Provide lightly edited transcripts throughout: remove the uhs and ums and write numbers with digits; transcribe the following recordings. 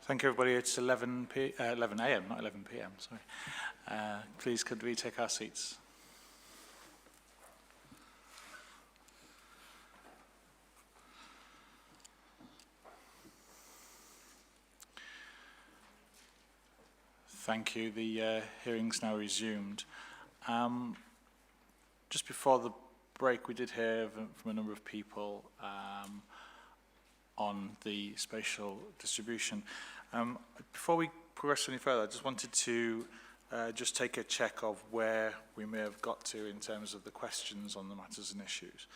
Thank you, everybody. It's 11 a.m., not 11 p.m. Sorry. Please, could we take our seats? Thank you. The hearing's now resumed. Just before the break, we did hear from a number of people on the spatial distribution. Before we progress any further, I just wanted to just take a check of where we may have got to in terms of the questions on the matters and issues.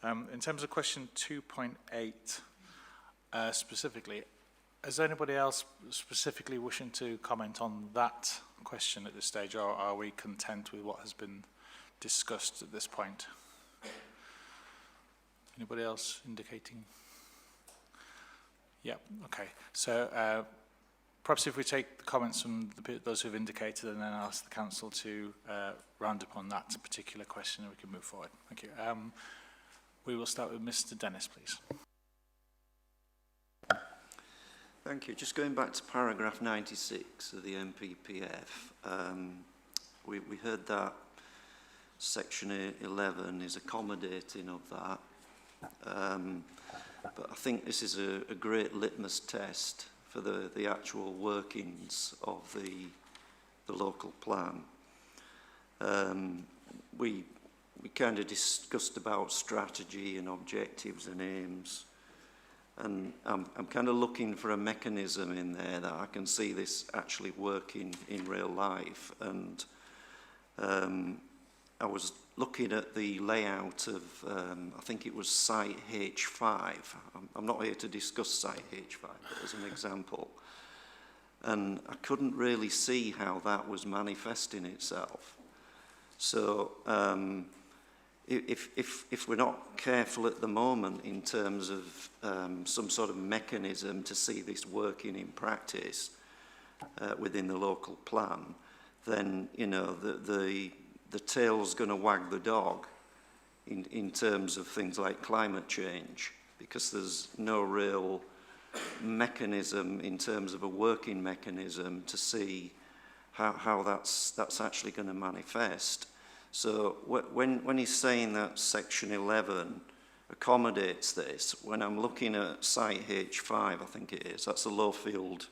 In terms of question 2.8 specifically, is there anybody else specifically wishing to comment on that question at this stage, or are we content with what has been discussed at this point? Anybody else indicating? Yeah, okay. So perhaps if we take the comments from those who have indicated and then ask the council to round up on that particular question, and we can move forward. Thank you. We will start with Mr. Dennis, please. Thank you. Just going back to paragraph 96 of the MPPF, we heard that section 11 is accommodating of that. But I think this is a great litmus test for the actual workings of the local plan. We kind of discussed about strategy and objectives and aims, and I'm kind of looking for a mechanism in there that I can see this actually working in real life. And I was looking at the layout of, I think it was site H5. I'm not here to discuss site H5, but as an example. And I couldn't really see how that was manifesting itself. So if we're not careful at the moment in terms of some sort of mechanism to see this working in practice within the local plan, then, you know, the tail's going to wag the dog in terms of things like climate change, because there's no real mechanism in terms of a working mechanism to see how that's actually going to manifest. So when he's saying that section 11 accommodates this, when I'm looking at site H5, I think it is, that's the Lowfield,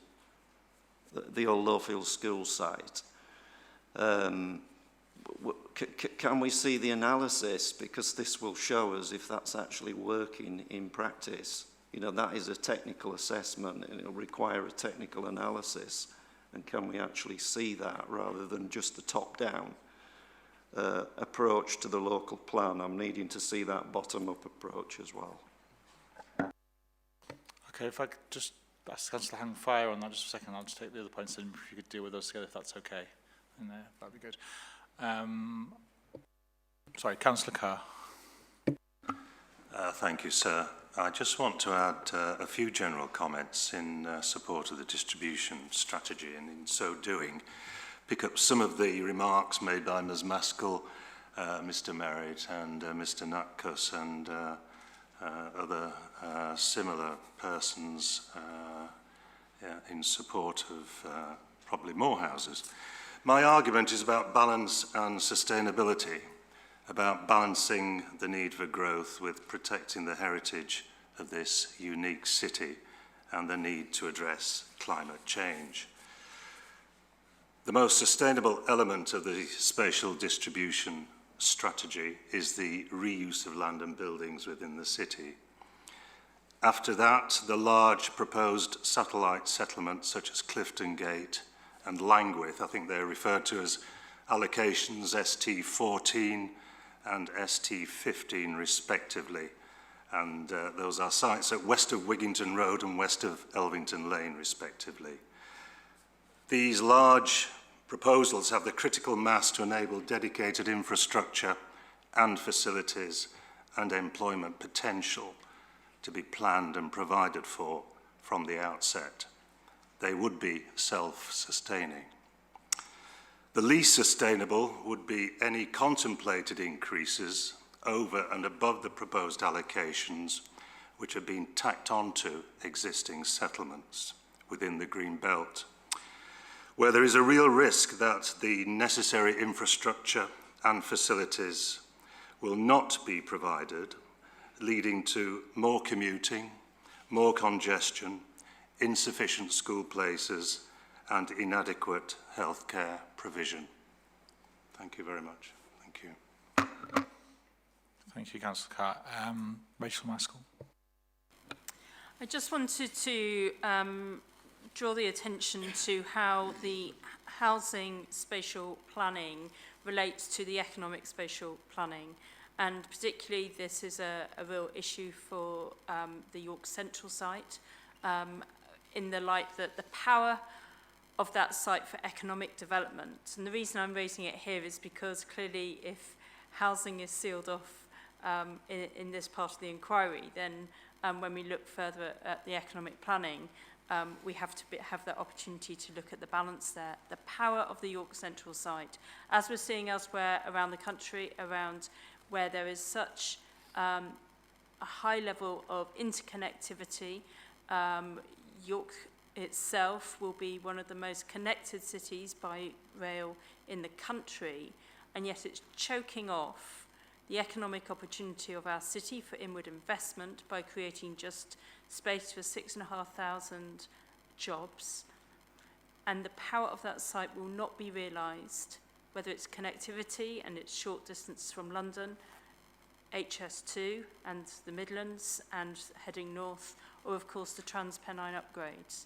the old Lowfield school site. Can we see the analysis? Because this will show us if that's actually working in practice. You know, that is a technical assessment and it'll require a technical analysis. And can we actually see that rather than just the top-down approach to the local plan? I'm needing to see that bottom-up approach as well. Okay, if I could just ask Councillor hang fire on that just a second, I'll just take the other points and if you could deal with those together, if that's okay. And that'd be good. Sorry, Councillor Carr. Thank you, sir. I just want to add a few general comments in support of the distribution strategy, and in so doing, pick up some of the remarks made by Ms Maskell, Mr Merritt and Mr Nutkus and other similar persons in support of probably more houses. My argument is about balance and sustainability, about balancing the need for growth with protecting the heritage of this unique city and the need to address climate change. The most sustainable element of the spatial distribution strategy is the reuse of land and buildings within the city. After that, the large proposed satellite settlements such as Clifton Gate and Langwith, I think they're referred to as allocations ST14 and ST15 respectively, and those are sites at west of Wigginton Road and west of Elvington Lane respectively. These large proposals have the critical mass to enable dedicated infrastructure and facilities and employment potential to be planned and provided for from the outset. They would be self-sustaining. The least sustainable would be any contemplated increases over and above the proposed allocations which have been tacked onto existing settlements, within the Green Belt, where there is a real risk that the necessary infrastructure and facilities will not be provided, leading to more commuting, more congestion, insufficient school places and inadequate healthcare provision. Thank you very much. Thank you. Thank you, Councillor Carr. Rachel Maskell. I just wanted to draw the attention to how the housing spatial planning relates to the economic spatial planning. And particularly this is a real issue for the York Central site, in the light that the power of that site for economic development. And the reason I'm raising it here is because clearly if housing is sealed off in this part of the inquiry, then when we look further at the economic planning, we have to have that opportunity to look at the balance there. The power of the York Central site, as we're seeing elsewhere around the country, around where there is such a high level of interconnectivity. York itself will be one of the most connected cities by rail in the country, and yet it's choking off the economic opportunity of our city for inward investment by creating just space for 6,500 jobs. And the power of that site will not be realised, whether it's connectivity and it's short distance from London, HS2 and the Midlands and heading north, or of course the Transpennine upgrades.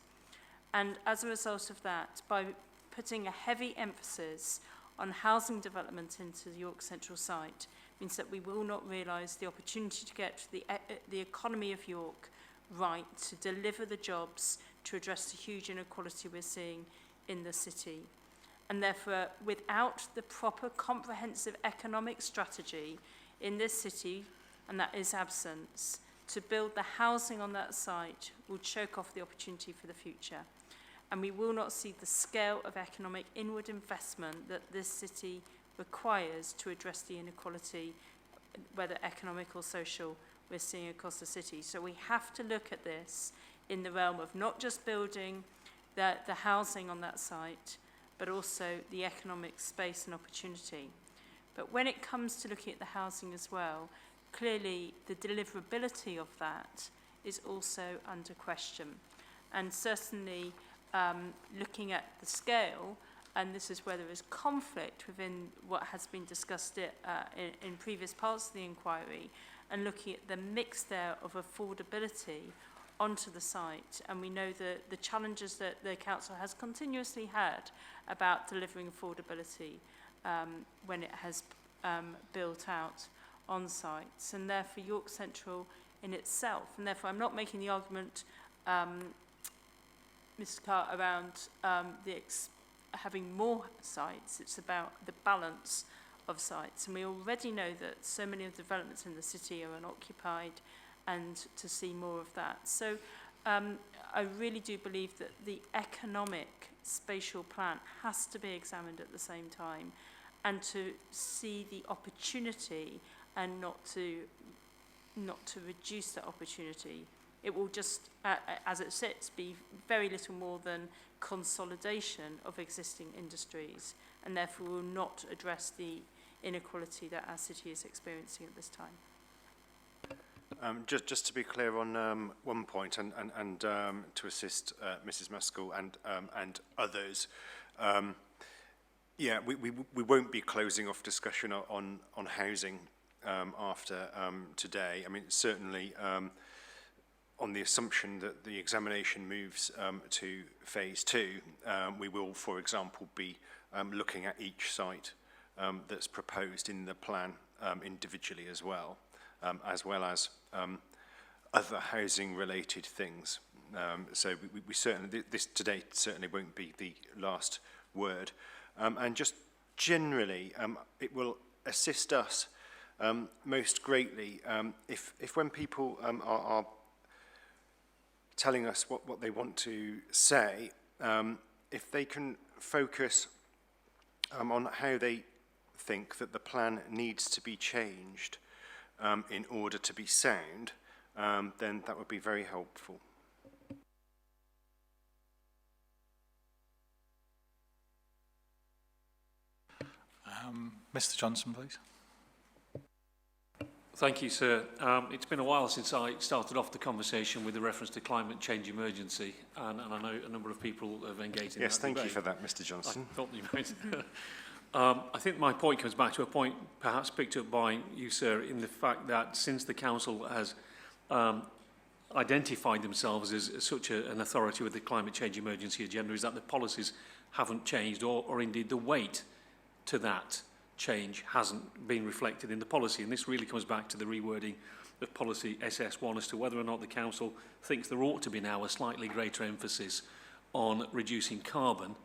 And as a result of that, by putting a heavy emphasis on housing development into the York Central site, means that we will not realise the opportunity to get the economy of York right, to deliver the jobs, to address the huge inequality we're seeing in the city. And therefore, without the proper comprehensive economic strategy in this city, and that is absence, to build the housing on that site will choke off the opportunity for the future. And we will not see the scale of economic inward investment that this city requires to address the inequality, whether economic or social, we're seeing across the city. So we have to look at this in the realm of not just building the housing on that site, but also the economic space and opportunity. But when it comes to looking at the housing as well, clearly the deliverability of that is also under question. And certainly looking at the scale, and this is where there is conflict within what has been discussed in previous parts of the inquiry, and looking at the mix there of affordability onto the site. And we know the challenges that the council has continuously had about delivering affordability when it has built out on sites, and therefore York Central in itself. And therefore I'm not making the argument, Mr. Carr, around having more sites. It's about the balance of sites. And we already know that so many of the developments in the city are unoccupied, and to see more of that. So I really do believe that the economic spatial plan has to be examined at the same time, and to see the opportunity and not to reduce that opportunity. It will just, as it sits, be very little more than consolidation of existing industries, and therefore will not address the inequality that our city is experiencing at this time. Just to be clear on one point, and to assist Mrs. Maskell and others, yeah, we won't be closing off discussion on housing after today. I mean, certainly on the assumption that the examination moves to phase 2, we will, for example, be looking at each site that's proposed in the plan individually as well as other housing-related things. So we certainly, this today certainly won't be the last word. And just generally, it will assist us most greatly if when people are telling us what they want to say, if they can focus on how they think that the plan needs to be changed in order to be sound, then that would be very helpful. Mr Johnson, please. Thank you, sir. It's been a while since I started off the conversation with the reference to climate change emergency, and I know a number of people have engaged in Yes, that thank you debate. for that, Mr Johnson. I thought you might. I think my point comes back to a point perhaps picked up by you, sir, in the fact that since the council has identified themselves as such an authority with the climate change emergency agenda, is that the policies haven't changed, or indeed the weight to that change hasn't been reflected in the policy. And this really comes back to the rewording of policy SS1 as to whether or not the council thinks there ought to be now a slightly greater emphasis on reducing carbon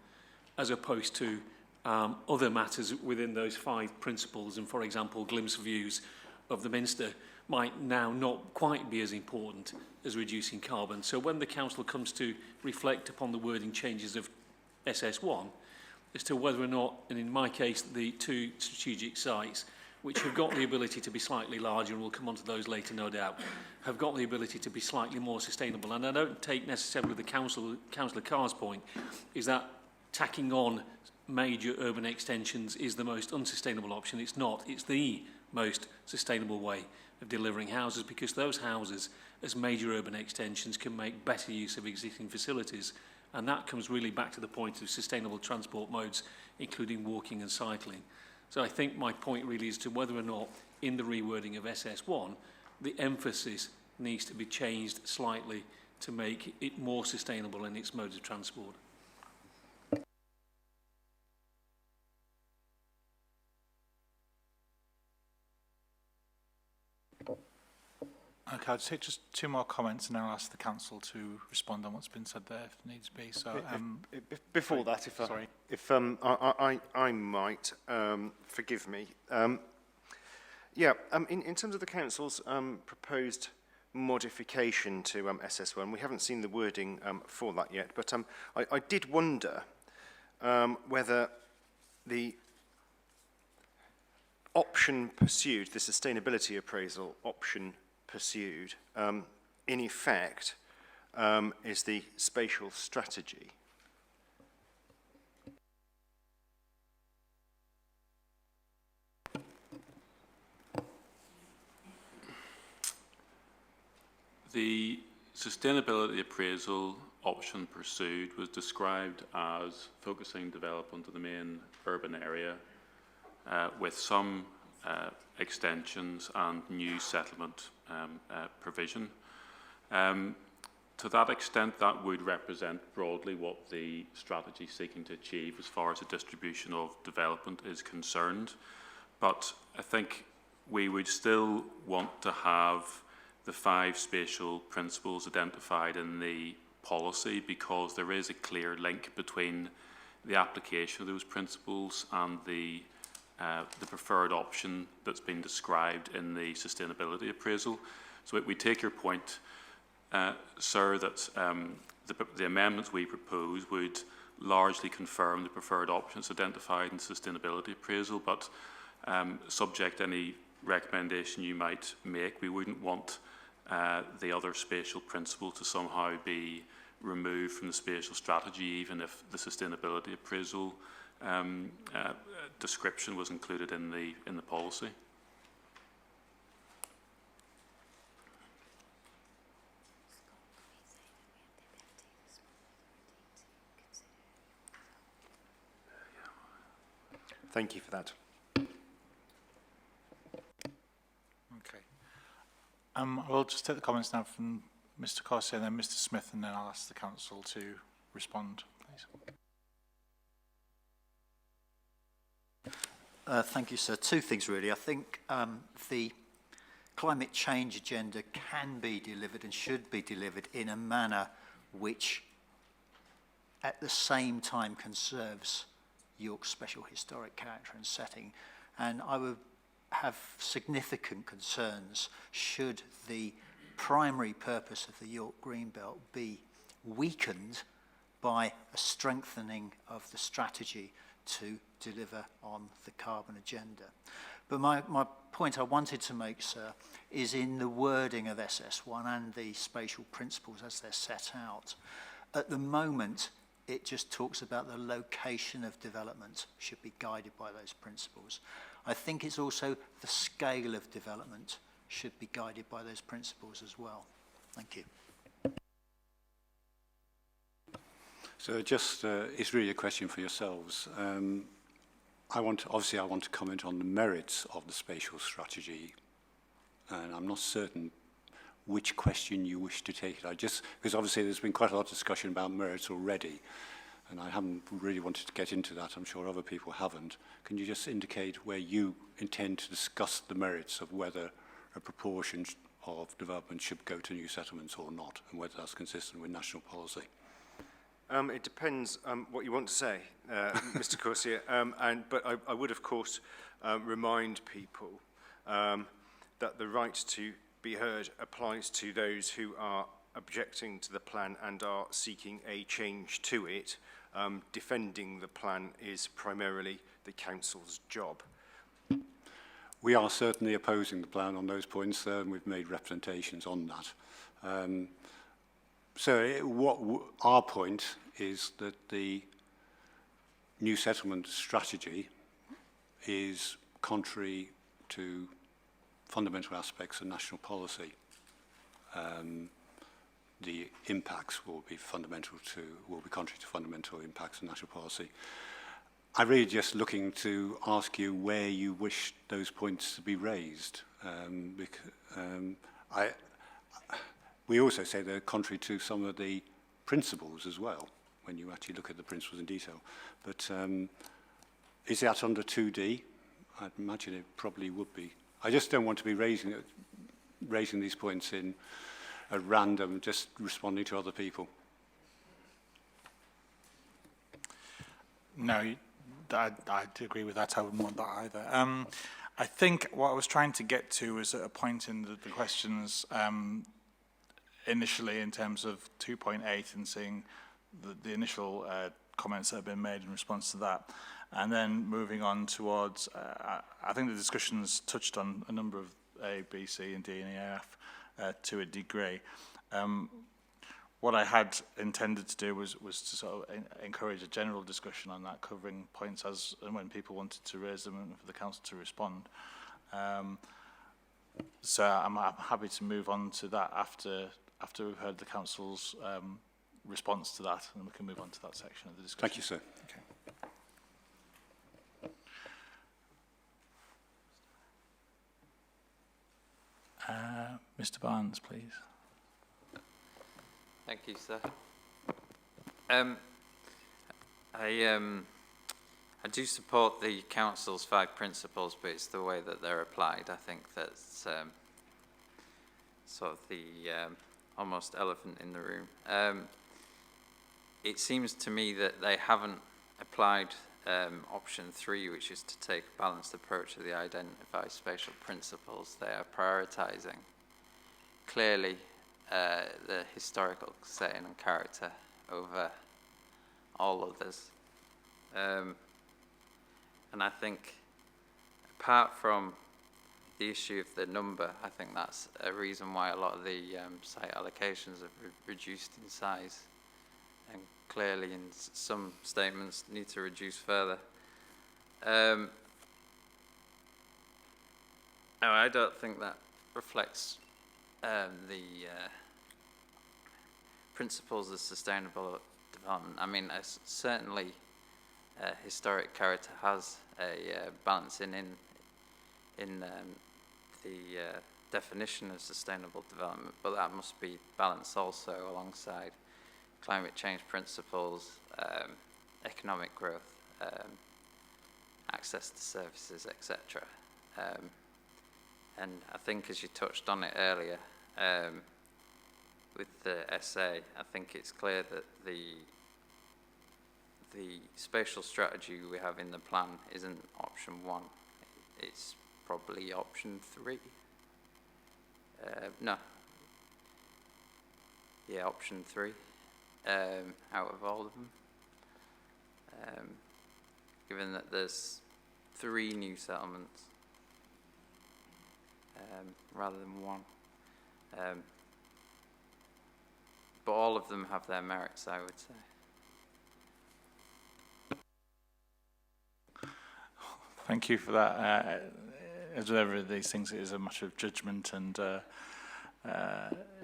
as opposed to other matters within those 5 principles. And for example, glimpse views of the Minster might now not quite be as important as reducing carbon. So when the council comes to reflect upon the wording changes of SS1, as to whether or not, and in my case, the 2 strategic sites, which have got the ability to be slightly larger, and we'll come on to those later, no doubt, have got the ability to be slightly more sustainable. And I don't take necessarily the Councillor Carr's point, is that tacking on major urban extensions is the most unsustainable option. It's not. It's the most sustainable way of delivering houses, because those houses, as major urban extensions, can make better use of existing facilities. And that comes really back to the point of sustainable transport modes, including walking and cycling. So I think my point really is to whether or not, in the rewording of SS1, the emphasis needs to be changed slightly to make it more sustainable in its modes of transport. Okay, I'll just take just 2 more comments and then I'll ask the council to respond on what's been said there if needs be. So, Before that, if sorry. I might, forgive me. In terms of the council's proposed modification to SS1, we haven't seen the wording for that yet, but I did wonder whether the option pursued, the sustainability appraisal option pursued, in effect, is the spatial strategy. The sustainability appraisal option pursued was described as focusing development of the main urban area with some extensions and new settlement provision. To that extent, that would represent broadly what the strategy is seeking to achieve as far as the distribution of development is concerned. But I think we would still want to have the 5 spatial principles identified in the policy, because there is a clear link between the application of those principles and the preferred option that's been described in the sustainability appraisal. So we take your point, sir, that the amendments we propose would largely confirm the preferred options identified in the sustainability appraisal, but subject to any recommendation you might make, we wouldn't want the other spatial principle to somehow be removed from the spatial strategy, even if the sustainability appraisal description was included in the policy. Thank you for that. Okay. We'll just take the comments now from Mr Corsier and then Mr Smith, and then I'll ask the council to respond, please. Thank you, sir. 2 things, really. I think the climate change agenda can be delivered and should be delivered in a manner which, at the same time, conserves York's special historic character and setting. And I would have significant concerns should the primary purpose of the York Greenbelt be weakened by a strengthening of the strategy to deliver on the carbon agenda. But my point I wanted to make, sir, is in the wording of SS1 and the spatial principles as they're set out. At the moment, it just talks about the location of development should be guided by those principles. I think it's also the scale of development should be guided by those principles as well. Thank you. So just, it's really a question for yourselves. I want to comment on the merits of the spatial strategy, and I'm not certain which question you wish to take it. Because obviously there's been quite a lot of discussion about merits already, and I haven't really wanted to get into that. I'm sure other people haven't. Can you just indicate where you intend to discuss the merits of whether a proportion of development should go to new settlements or not, and whether that's consistent with national policy? It depends what you want to say, Mr. Corsier. But I would, of course, remind people that the right to be heard applies to those who are objecting to the plan and are seeking a change to it. Defending the plan is primarily the council's job. We are certainly opposing the plan on those points, and we've made representations on that. Our point is that the new settlement strategy is contrary to fundamental aspects of national policy. The impacts will be contrary to fundamental impacts of national policy. I'm really just looking to ask you where you wish those points to be raised. We also say they're contrary to some of the principles as well, when you actually look at the principles in detail. But is that under 2D? I'd imagine it probably would be. I just don't want to be raising these points in at random, just responding to other people. No, I'd agree with that. I wouldn't want that either. I think what I was trying to get to was at a point in the questions initially in terms of 2.8 and seeing the initial comments that have been made in response to that. And then moving on towards, I think the discussions touched on a number of A, B, C, and D, and E, F to a degree. What I had intended to do was to sort of encourage a general discussion on that, covering points as and when people wanted to raise them and for the council to respond. So I'm happy to move on to that after we've heard the council's response to that, and we can move on to that section of the discussion. Thank you, sir. Okay. Mr. Barnes, please. Thank you, sir. I do support the council's 5 principles, but it's the way that they're applied. I think that's sort of the almost elephant in the room. It seems to me that they haven't applied option 3, which is to take a balanced approach to the identify spatial principles. They are prioritising clearly the historical setting and character over all others. And I think apart from the issue of the number, I think that's a reason why a lot of the site allocations have reduced in size, and clearly in some statements need to reduce further. No, I don't think that reflects the principles of sustainable development. I mean, certainly historic character has a balance in the definition of sustainable development, but that must be balanced also alongside climate change principles, economic growth, access to services, etc. And I think, as you touched on it earlier, with the essay, I think it's clear that the spatial strategy we have in the plan isn't option 1. It's probably option 3. No. Yeah, option 3 out of all of them. Given that there's 3 new settlements rather than 1. But all of them have their merits, I would say. Thank you for that. As with every of these things, it is a matter of judgment, and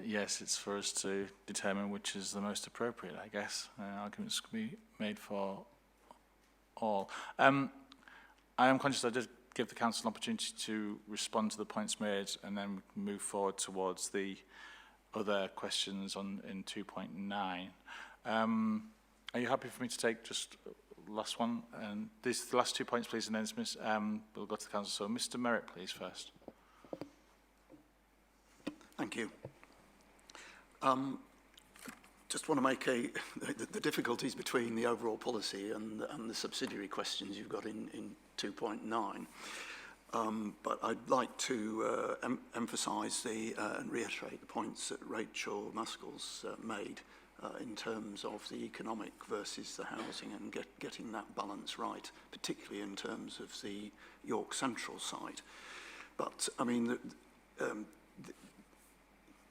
yes, it's for us to determine which is the most appropriate, I guess. Arguments can be made for all. I am conscious I did give the council an opportunity to respond to the points made, and then we can move forward towards the other questions in 2.9. Are you happy for me to take just last one? And the last 2 points, please, and then we'll go to the council. So, Mr. Merritt, please, first. Thank you. Just want to make the difficulties between the overall policy and the subsidiary questions you've got in 2.9. But I'd like to emphasise and reiterate the points that Rachel Maskell's made in terms of the economic versus the housing and getting that balance right, particularly in terms of the York Central site. But, I mean,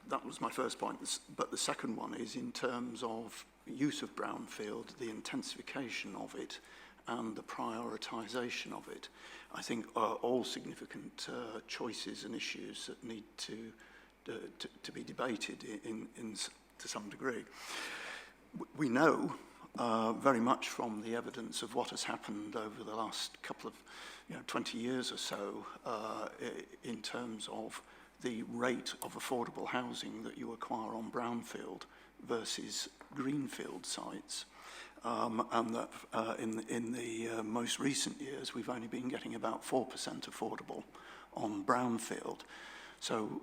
that was my first point, but the second one is in terms of use of brownfield, the intensification of it, and the prioritisation of it. I think are all significant choices and issues that need to be debated to some degree. We know very much from the evidence of what has happened over the last couple of 20 years or so in terms of the rate of affordable housing that you acquire on brownfield versus greenfield sites. And that in the most recent years, we've only been getting about 4% affordable on brownfield. So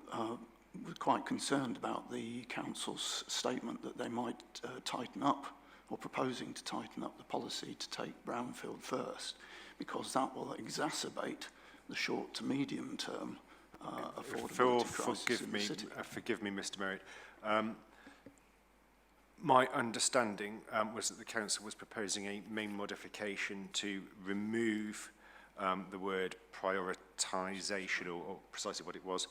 we're quite concerned about the council's statement that they might tighten up, or proposing to tighten up the policy to take brownfield first, because that will exacerbate the short to medium term affordability crisis in the city. Forgive me, Mr. Merritt. My understanding was that the council was proposing a main modification to remove the word prioritisation, or precisely what it was,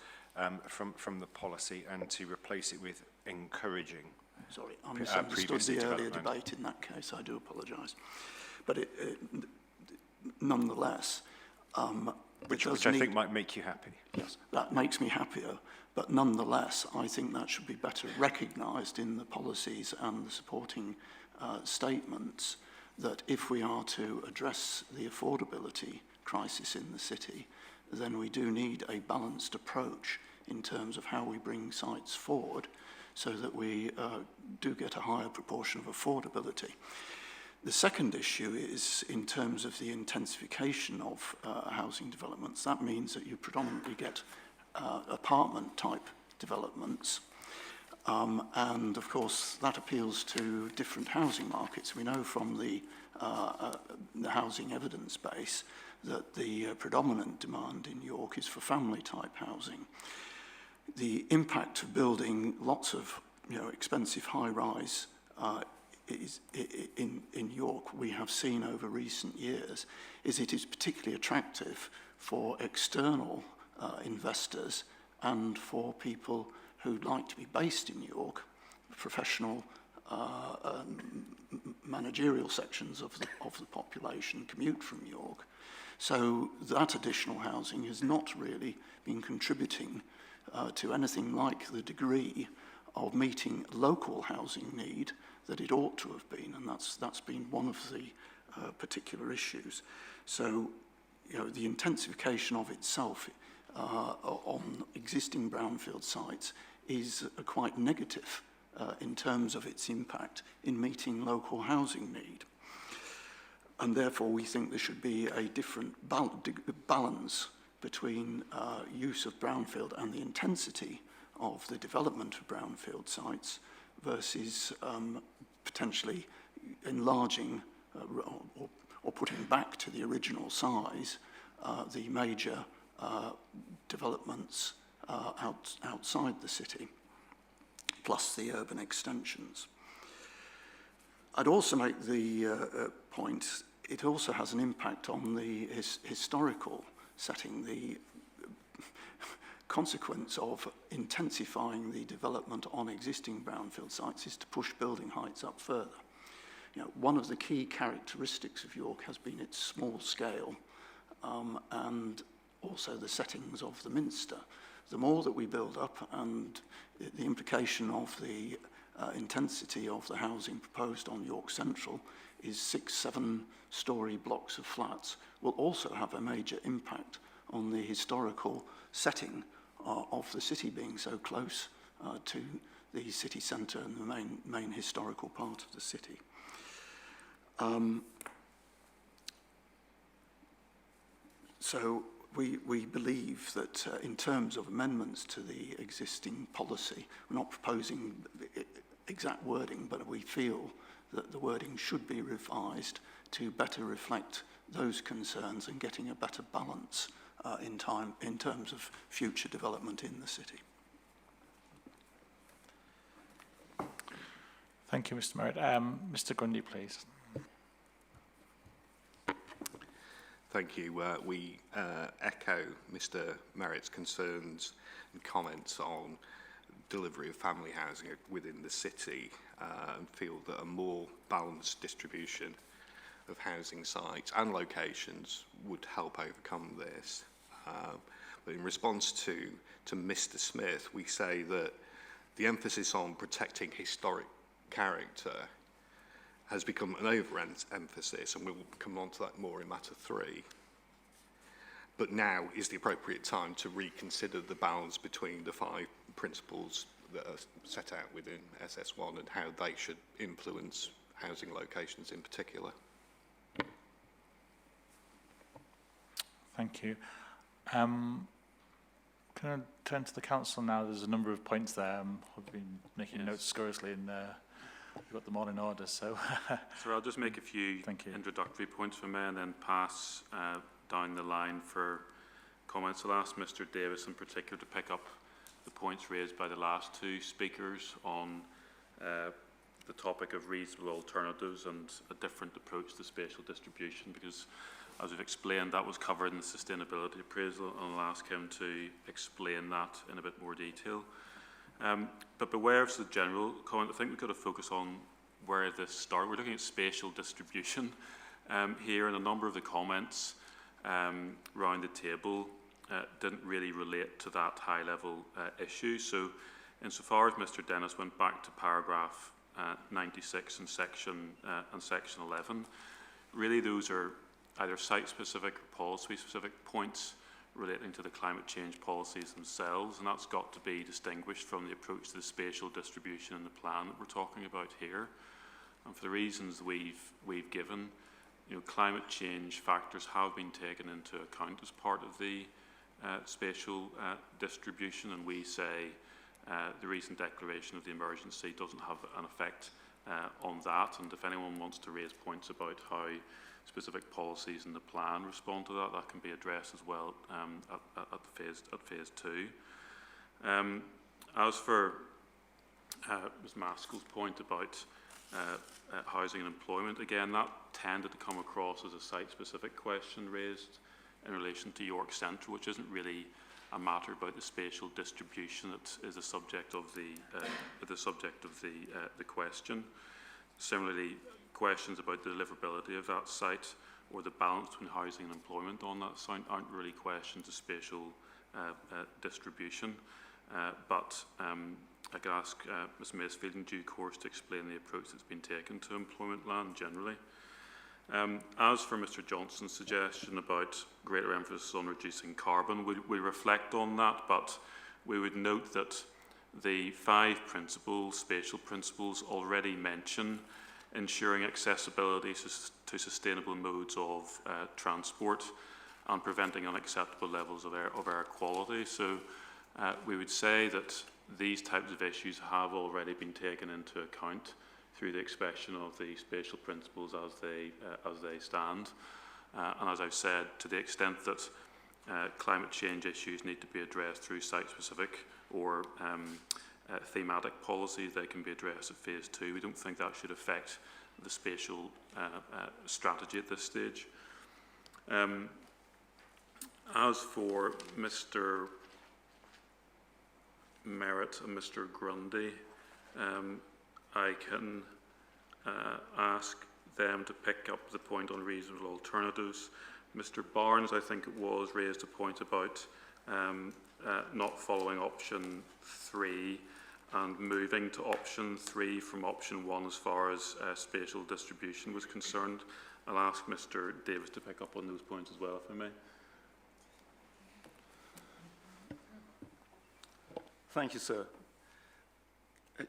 from the policy, and to replace it with encouraging. Sorry, I misunderstood the earlier debate in that case. I do apologise. But nonetheless, which I think might make you happy. Yes, that makes me happier. But nonetheless, I think that should be better recognised in the policies and the supporting statements, that if we are to address the affordability crisis in the city, then we do need a balanced approach in terms of how we bring sites forward so that we do get a higher proportion of affordability. The second issue is in terms of the intensification of housing developments. That means that you predominantly get apartment-type developments. And, of course, that appeals to different housing markets. We know from the housing evidence base that the predominant demand in York is for family-type housing. The impact of building lots of expensive high-rise is in York, we have seen over recent years, is it is particularly attractive for external investors and for people who'd like to be based in York, professional managerial sections of the population commute from York. So that additional housing has not really been contributing to anything like the degree of meeting local housing need that it ought to have been, and that's been one of the particular issues. So, the intensification of itself on existing brownfield sites is quite negative in terms of its impact in meeting local housing need. And therefore, we think there should be a different balance between use of brownfield and the intensity of the development of brownfield sites versus potentially enlarging or putting back to the original size the major developments outside the city, plus the urban extensions. I'd also make the point, it also has an impact on the historical setting. The consequence of intensifying the development on existing brownfield sites is to push building heights up further. One of the key characteristics of York has been its small scale and also the settings of the Minster. The more that we build up, and the implication of the intensity of the housing proposed on York Central is 6-7-storey blocks of flats, will also have a major impact on the historical setting of the city being so close to the city centre and the main historical part of the city. So we believe that in terms of amendments to the existing policy, we're not proposing exact wording, but we feel that the wording should be revised to better reflect those concerns and getting a better balance in terms of future development in the city. Thank you, Mr. Merritt. Mr. Grundy, please. Thank you. We echo Mr. Merritt's concerns and comments on delivery of family housing within the city and feel that a more balanced distribution of housing sites and locations would help overcome this. But in response to Mr. Smith, we say that the emphasis on protecting historic character has become an over-emphasis, and we'll come on to that more in matter 3. But now is the appropriate time to reconsider the balance between the 5 principles that are set out within SS1 and how they should influence housing locations in particular. Thank you. Can I turn to the council now? There's a number of points there. I've been making notes scurrilously, and we've got them all in order. So, So I'll just make a few introductory points for me and then pass down the line for comments. I'll ask Mr. Davis in particular to pick up the points raised by the last 2 speakers on the topic of reasonable alternatives and a different approach to spatial distribution, because as we've explained, that was covered in the sustainability appraisal, and I'll ask him to explain that in a bit more detail. But beware of the general comment. I think we've got to focus on where this starts. We're looking at spatial distribution here, and a number of the comments around the table didn't really relate to that high-level issue. So insofar as Mr. Dennis went back to paragraph 96 and section 11, really those are either site-specific or policy-specific points relating to the climate change policies themselves, and that's got to be distinguished from the approach to the spatial distribution in the plan that we're talking about here. And for the reasons we've given, climate change factors have been taken into account as part of the spatial distribution, and we say the recent declaration of the emergency doesn't have an effect on that. And if anyone wants to raise points about how specific policies in the plan respond to that, that can be addressed as well at phase 2. As for Ms. Maskell's point about housing and employment, again, that tended to come across as a site-specific question raised in relation to York Central, which isn't really a matter about the spatial distribution that is the subject of the question. Similarly, questions about the deliverability of that site or the balance between housing and employment on that site aren't really questions of spatial distribution. But I could ask Ms. Masefield in due course to explain the approach that's been taken to employment land generally. As for Mr. Johnson's suggestion about greater emphasis on reducing carbon, we reflect on that, but we would note that the 5 principles, spatial principles, already mention ensuring accessibility to sustainable modes of transport and preventing unacceptable levels of air quality. So we would say that these types of issues have already been taken into account through the expression of the spatial principles as they stand. And as I've said, to the extent that climate change issues need to be addressed through site-specific or thematic policies, they can be addressed at phase 2. We don't think that should affect the spatial strategy at this stage. As for Mr. Merritt and Mr. Grundy, I can ask them to pick up the point on reasonable alternatives, Mr Barnes, I think it was, raised a point about not following option 3 and moving to option 3 from option 1 as far as spatial distribution was concerned. I'll ask Mr Davis to pick up on those points as well, if I may. Thank you, sir.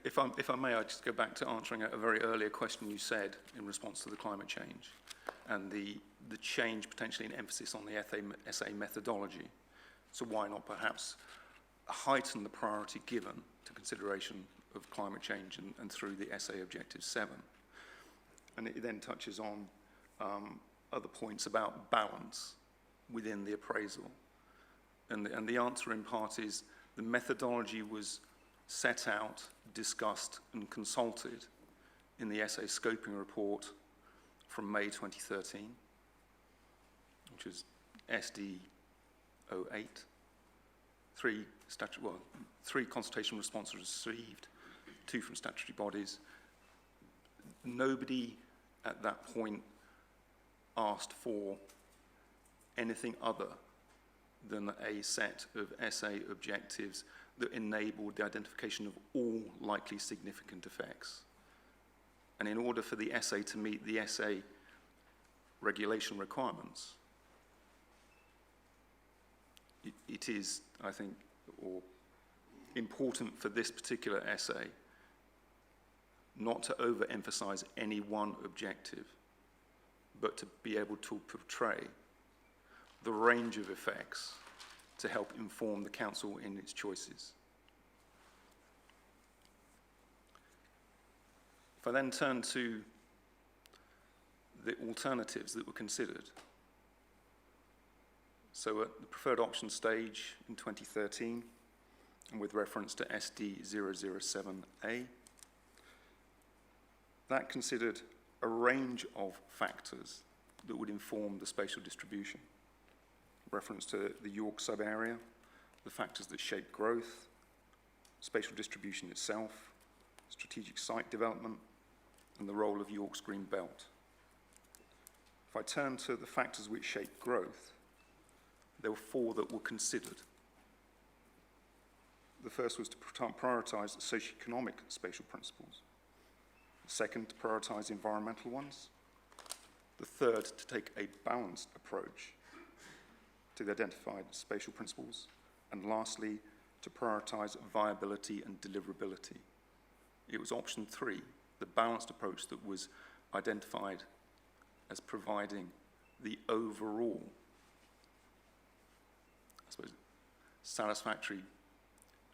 If I may, I'd just go back to answering a very earlier question you said in response to the climate change and the change potentially in emphasis on the essay methodology. So why not perhaps heighten the priority given to consideration of climate change and through the essay objective 7? And it then touches on other points about balance within the appraisal. And the answer in part is the methodology was set out, discussed and consulted in the essay scoping report from May 2013, which is SD 08. Three consultation responses received, 2 from statutory bodies. Nobody at that point asked for anything other than a set of essay objectives that enabled the identification of all likely significant effects. And in order for the essay to meet the essay regulation requirements, it is, I think, important for this particular essay not to overemphasize any one objective, but to be able to portray the range of effects to help inform the council in its choices. If I then turn to the alternatives that were considered, so at the preferred option stage in 2013, and with reference to SD 007A, that considered a range of factors that would inform the spatial distribution. Reference to the York sub-area, the factors that shape growth, spatial distribution itself, strategic site development, and the role of York's green belt. If I turn to the factors which shape growth, there were 4 that were considered. The first was to prioritise socio-economic spatial principles. The second, to prioritise environmental ones. The third, to take a balanced approach to the identified spatial principles. And lastly, to prioritise viability and deliverability. It was option 3, the balanced approach, that was identified as providing the overall, I suppose, satisfactory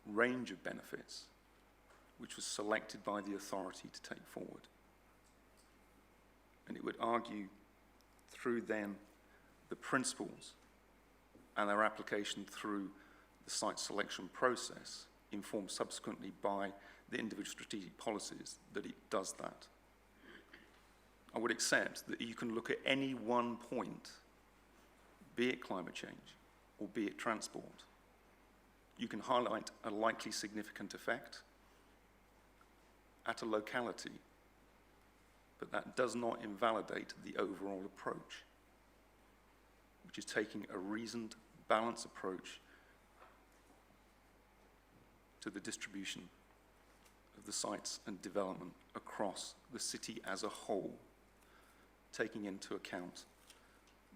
range of benefits, which was selected by the authority to take forward. And it would argue through then the principles and their application through the site selection process, informed subsequently by the individual strategic policies, that it does that. I would accept that you can look at any one point, be it climate change or be it transport. You can highlight a likely significant effect at a locality, but that does not invalidate the overall approach, which is taking a reasoned, balanced approach to the distribution of the sites and development across the city as a whole, taking into account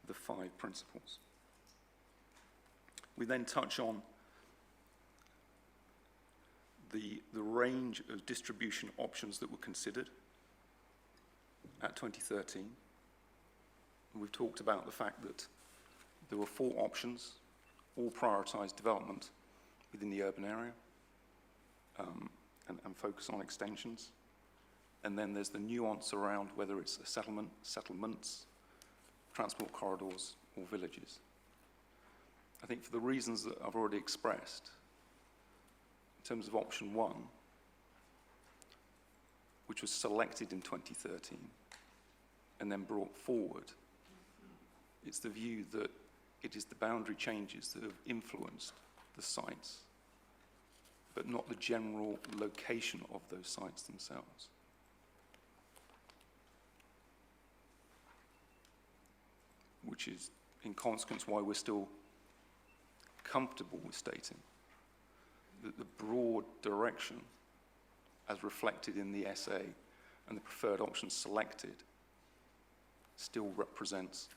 the 5 principles. We then touch on the range of distribution options that were considered at 2013. We've talked about the fact that there were 4 options, all prioritised development within the urban area and focus on extensions. And then there's the nuance around whether it's a settlement, settlements, transport corridors or villages. I think for the reasons that I've already expressed, in terms of option 1, which was selected in 2013 and then brought forward, it's the view that it is the boundary changes that have influenced the sites, but not the general location of those sites themselves. Which is in consequence, why we're still comfortable with stating that the broad direction as reflected in the SA and the preferred option selected still represents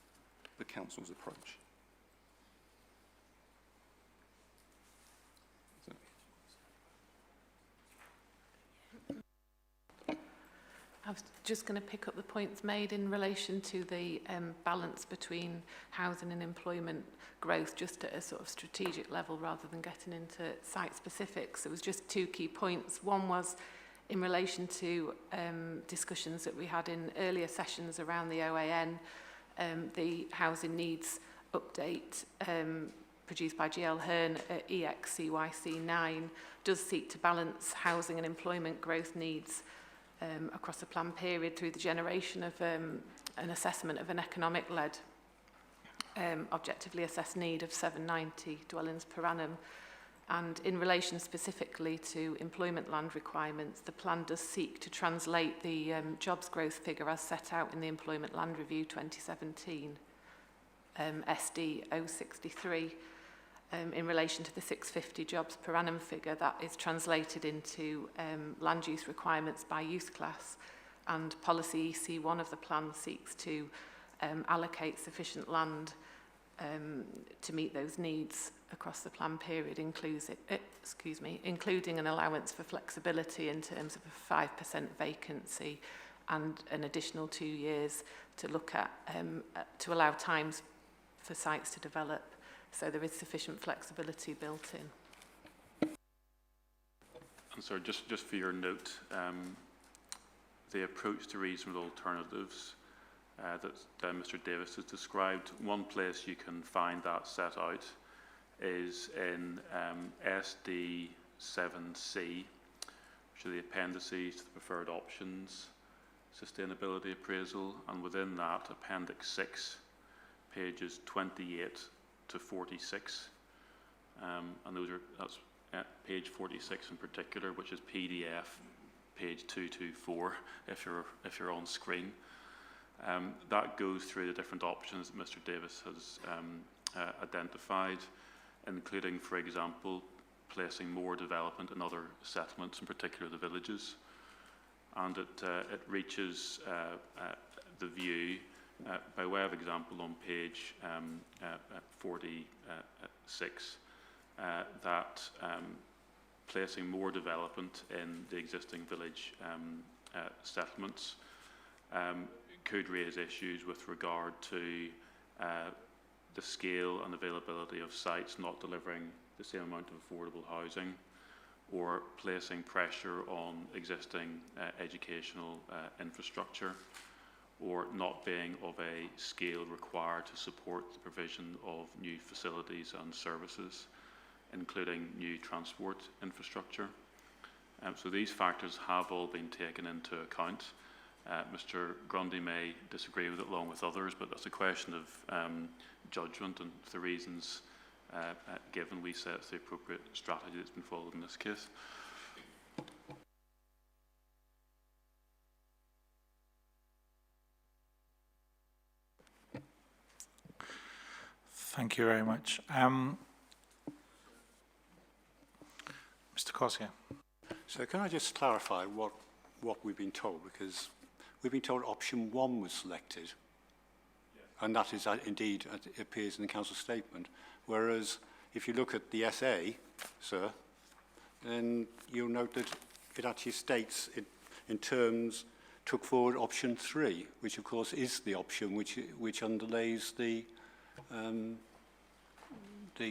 the council's approach. I was just going to pick up the points made in relation to the balance between housing and employment growth, just at a sort of strategic level rather than getting into site specifics. There was just two key points. One was in relation to discussions that we had in earlier sessions around the OAN, the housing needs update produced by GL Hearn at EXCYC 9 does seek to balance housing and employment growth needs across the plan period through the generation of an assessment of an economic-led objectively assessed need of 790 dwellings per annum. And in relation specifically to employment land requirements, the plan does seek to translate the jobs growth figure as set out in the Employment Land Review 2017, SD 063, in relation to the 650 jobs per annum figure that is translated into land use requirements by use class, and policy EC1 of the plan seeks to allocate sufficient land to meet those needs across the plan period, including an allowance for flexibility in terms of a 5% vacancy and an additional 2 years to look at to allow times for sites to develop. So there is sufficient flexibility built in. And so just for your note, the approach to reasonable alternatives that Mr. Davis has described, one place you can find that set out is in SD 7C, which are the appendices to the preferred options, sustainability appraisal, and within that, Appendix 6, pages 28 to 46, and that's page 46 in particular, which is PDF page 224 if you're on screen. That goes through the different options that Mr. Davis has identified, including, for example, placing more development in other settlements, in particular the villages, and it reaches the view. By way of example, on page 46, that placing more development in the existing village settlements could raise issues with regard to the scale and availability of sites not delivering the same amount of affordable housing, or placing pressure on existing educational infrastructure, or not being of a scale required to support the provision of new facilities and services, including new transport infrastructure. So these factors have all been taken into account. Mr. Grundy may disagree with it along with others, but that's a question of judgment, and for the reasons given, we say it's the appropriate strategy that's been followed in this case. Thank you very much. Mr. Corsier. So can I just clarify what we've been told? Because we've been told option 1 was selected, yes, and that is indeed, it appears in the council statement. Whereas if you look at the SA, sir, then you'll note that it actually states it in terms took forward option 3, which of course is the option which underlays the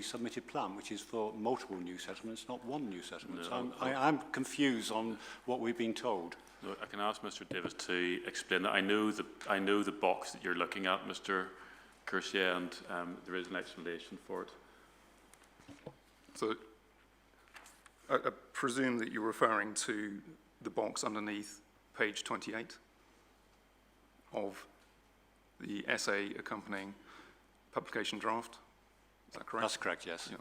submitted plan, which is for multiple new settlements, not one new settlement. No, so I'm confused on what we've been told. No, I can ask Mr. Davis to explain that. I know the box that you're looking at, Mr. Cursier, and there is an explanation for it. So I presume that you're referring to the box underneath page 28 of the essay accompanying publication draft. Is that correct? That's correct, yes. Yeah.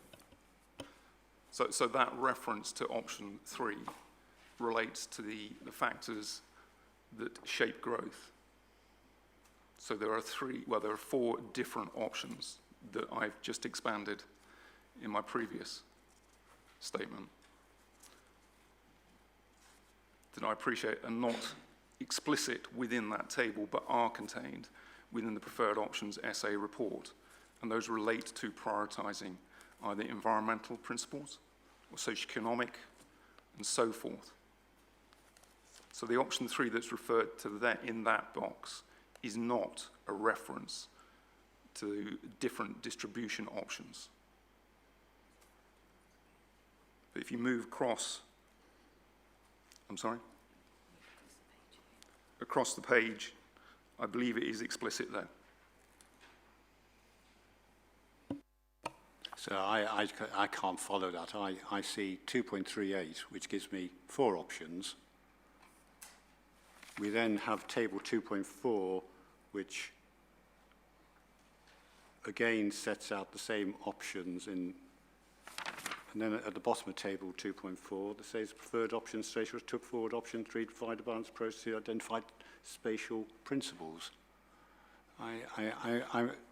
So that reference to option 3 relates to the factors that shape growth. So there are 4 different options that I've just expanded in my previous statement, that I appreciate are not explicit within that table, but are contained within the preferred options SA report. And those relate to prioritising either environmental principles or socioeconomic and so forth. So the option 3 that's referred to that in that box is not a reference to different distribution options. But if you move across, I'm sorry? Across the page, I believe it is explicit there. So I can't follow that. I see 2.38, which gives me 4 options. We then have table 2.4, which again sets out the same options and then at the bottom of table 2.4, that says preferred options, spatial took forward option 3 to provide a balanced approach to identified spatial principles.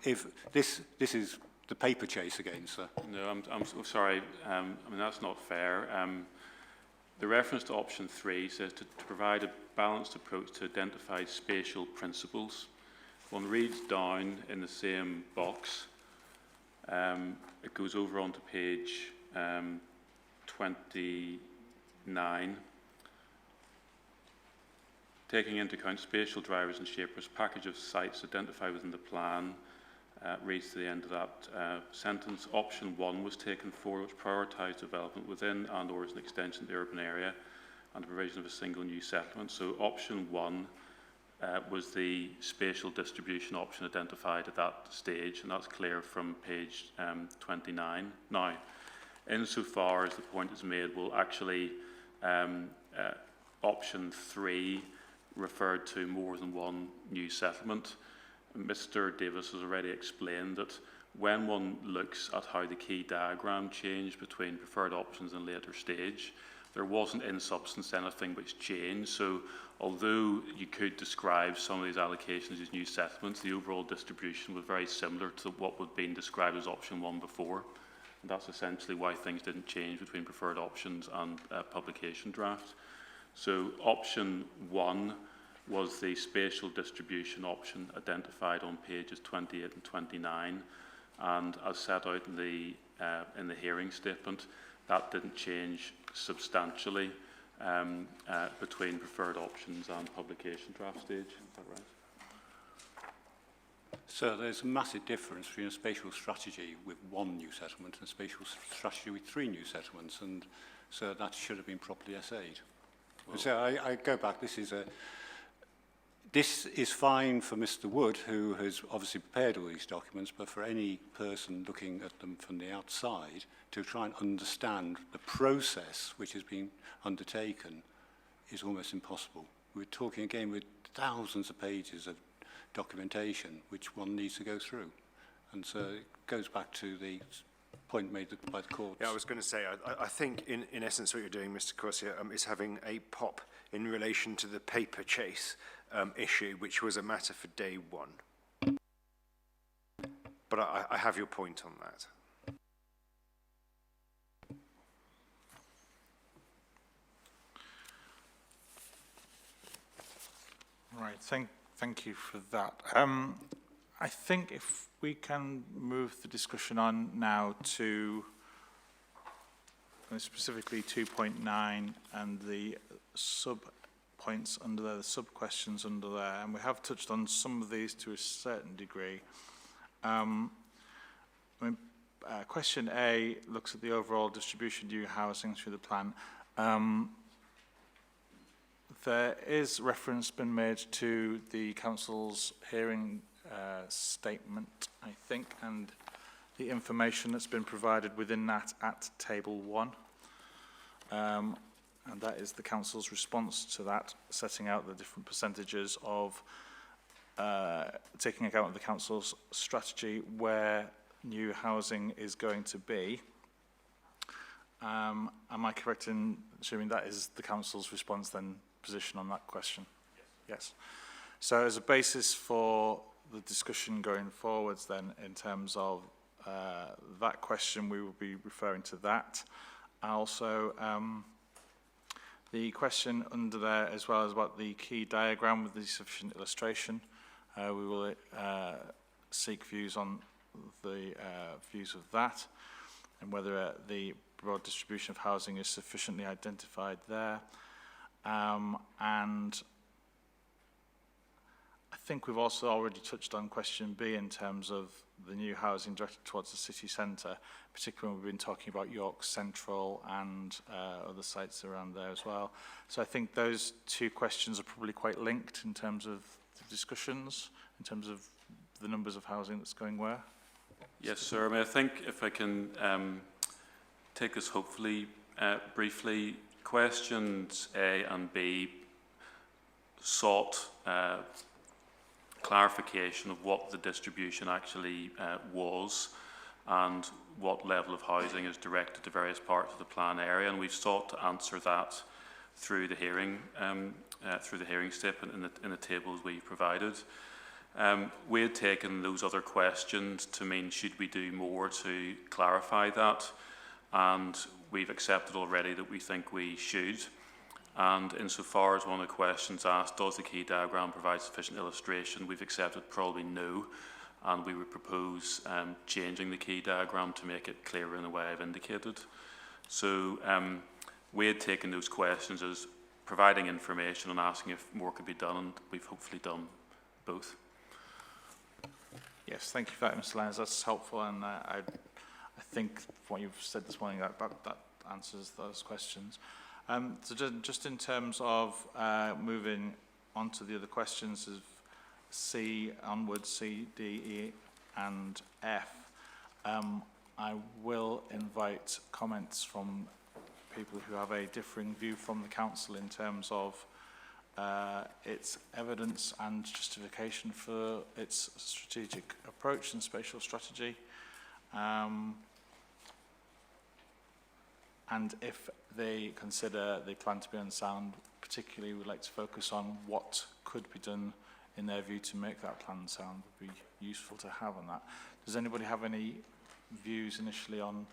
If this is the paper chase again, sir. No, I'm so sorry. I mean, that's not fair. The reference to option 3 says to provide a balanced approach to identify spatial principles. One reads down in the same box. It goes over onto page 29. Taking into account spatial drivers and shapers, package of sites identified within the plan, reads to the end of that sentence. Option 1 was taken forward, which prioritised development within and or as an extension of the urban area and the provision of a single new settlement. So option 1 was the spatial distribution option identified at that stage, and that's clear from page 29. Now, insofar as the point is made, well, actually, option 3 referred to more than one new settlement. Mr. Davis has already explained that when one looks at how the key diagram changed between preferred options and later stage, there wasn't in substance anything which changed. So although you could describe some of these allocations as new settlements, the overall distribution was very similar to what was being described as option 1 before. And that's essentially why things didn't change between preferred options and publication draft. So option 1 was the spatial distribution option identified on pages 28 and 29, and as set out in the hearing statement, that didn't change substantially between preferred options and publication draft stage. Is that right? So there's a massive difference between a spatial strategy with 1 new settlement and a spatial strategy with 3 new settlements, and so that should have been properly essayed. Well, so I go back, this is fine for Mr. Wood, who has obviously prepared all these documents, but for any person looking at them from the outside to try and understand the process which has been undertaken is almost impossible. We're talking again with thousands of pages of documentation which one needs to go through. And so it goes back to the point made by the courts. Yeah, I was going to say, I think in essence what you're doing, Mr. Corsia, is having a pop in relation to the paper chase issue, which was a matter for day 1. But I have your point on that. Right, thank you for that. I think if we can move the discussion on now to specifically 2.9 and the sub-points under there, the sub-questions under there, and we have touched on some of these to a certain degree. Question A looks at the overall distribution of new housing through the plan. There is reference been made to the council's hearing statement, I think, and the information that's been provided within that at table 1. And that is the council's response to that, setting out the different percentages of taking account of the council's strategy where new housing is going to be. Am I correct in assuming that is the council's response then, position on that question? Yes. So as a basis for the discussion going forwards then in terms of that question, we will be referring to that. Also, the question under there as well is about the key diagram with the sufficient illustration. We will seek views on the views of that and whether the broad distribution of housing is sufficiently identified there. And I think we've also already touched on question B in terms of the new housing directed towards the city centre, particularly when we've been talking about York Central and other sites around there as well. So I think those two questions are probably quite linked in terms of the discussions, in terms of the numbers of housing that's going where. Yes, sir. I mean, I think if I can take us hopefully briefly, questions A and B sought clarification of what the distribution actually was and what level of housing is directed to various parts of the plan area, and we've sought to answer that through the hearing statement in the tables we provided. We had taken those other questions to mean should we do more to clarify that, and we've accepted already that we think we should. And insofar as one of the questions asked, does the key diagram provide sufficient illustration, we've accepted probably no, and we would propose changing the key diagram to make it clearer in the way I've indicated. So we had taken those questions as providing information and asking if more could be done, and we've hopefully done both. Yes, thank you for that, Mr. Lyons. That's helpful, and I think what you've said this morning, that answers those questions. So just in terms of moving on to the other questions of C onwards, C, D, E and F, I will invite comments from people who have a differing view from the council in terms of its evidence and justification for its strategic approach and spatial strategy. And if they consider the plan to be unsound, particularly we'd like to focus on what could be done in their view to make that plan sound, would be useful to have on that. Does anybody have any views initially on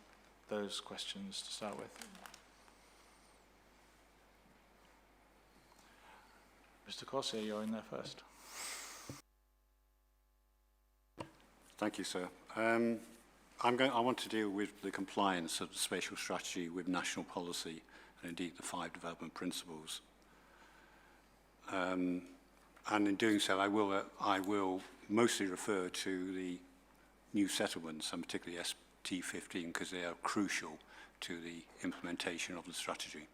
those questions to start with? Mr. Corsier, you're in there first. Thank you, sir. I want to deal with the compliance of the spatial strategy with national policy and indeed the 5 development principles. And in doing so, I will mostly refer to the new settlements and particularly ST15 because they are crucial to the implementation of the strategy.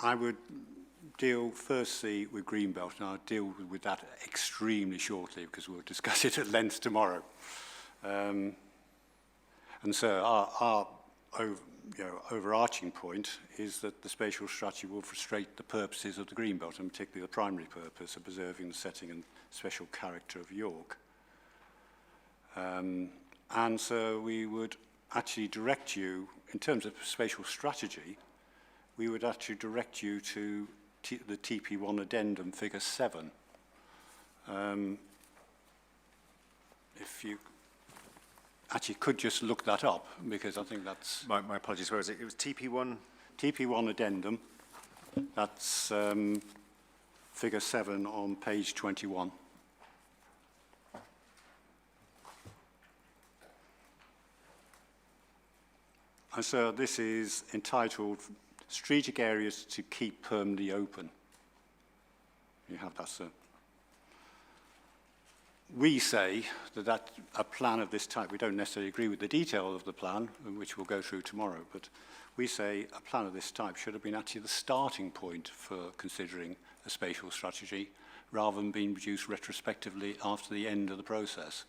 I would deal firstly with Greenbelt, and I'll deal with that extremely shortly because we'll discuss it at length tomorrow. And so our overarching point is that the spatial strategy will frustrate the purposes of the Greenbelt, and particularly the primary purpose of preserving the setting and special character of York. And so we would actually direct you, in terms of spatial strategy, we would actually direct you to the TP1 addendum figure 7. If you actually could just look that up, because I think that's... My apologies, where was it? It was TP1? TP1 addendum, that's figure 7 on page 21. And so this is entitled Strategic Areas to Keep Permanently Open. You have that, sir. We say that a plan of this type, we don't necessarily agree with the detail of the plan, which we'll go through tomorrow, but we say a plan of this type should have been actually the starting point for considering a spatial strategy, rather than being produced retrospectively after the end of the process.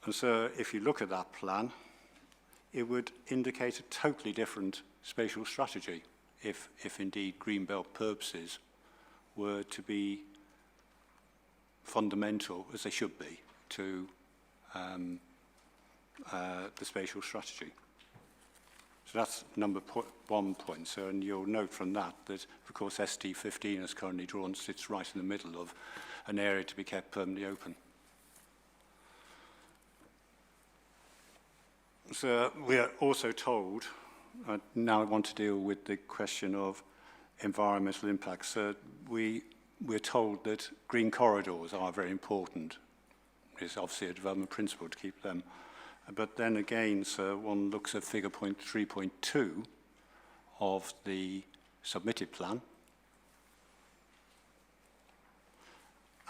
And so if you look at that plan, it would indicate a totally different spatial strategy if indeed Greenbelt purposes were to be fundamental, as they should be, to the spatial strategy. So that's number 1 point. So, and you'll note from that, of course, ST15 is currently drawn, sits right in the middle of an area to be kept permanently open. So we are also told, now I want to deal with the question of environmental impacts. We're told that green corridors are very important. It's obviously a development principle to keep them. But then again, so one looks at figure point 3.2 of the submitted plan,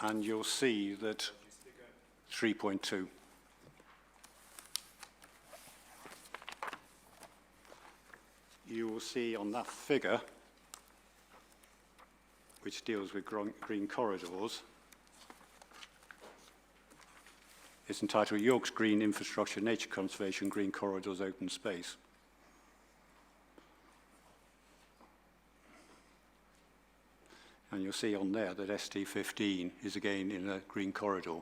and you'll see that 3.2. You will see on that figure, which deals with green corridors, it's entitled York's Green Infrastructure, Nature Conservation, Green Corridors, Open Space. And you'll see on there that ST15 is again in a green corridor.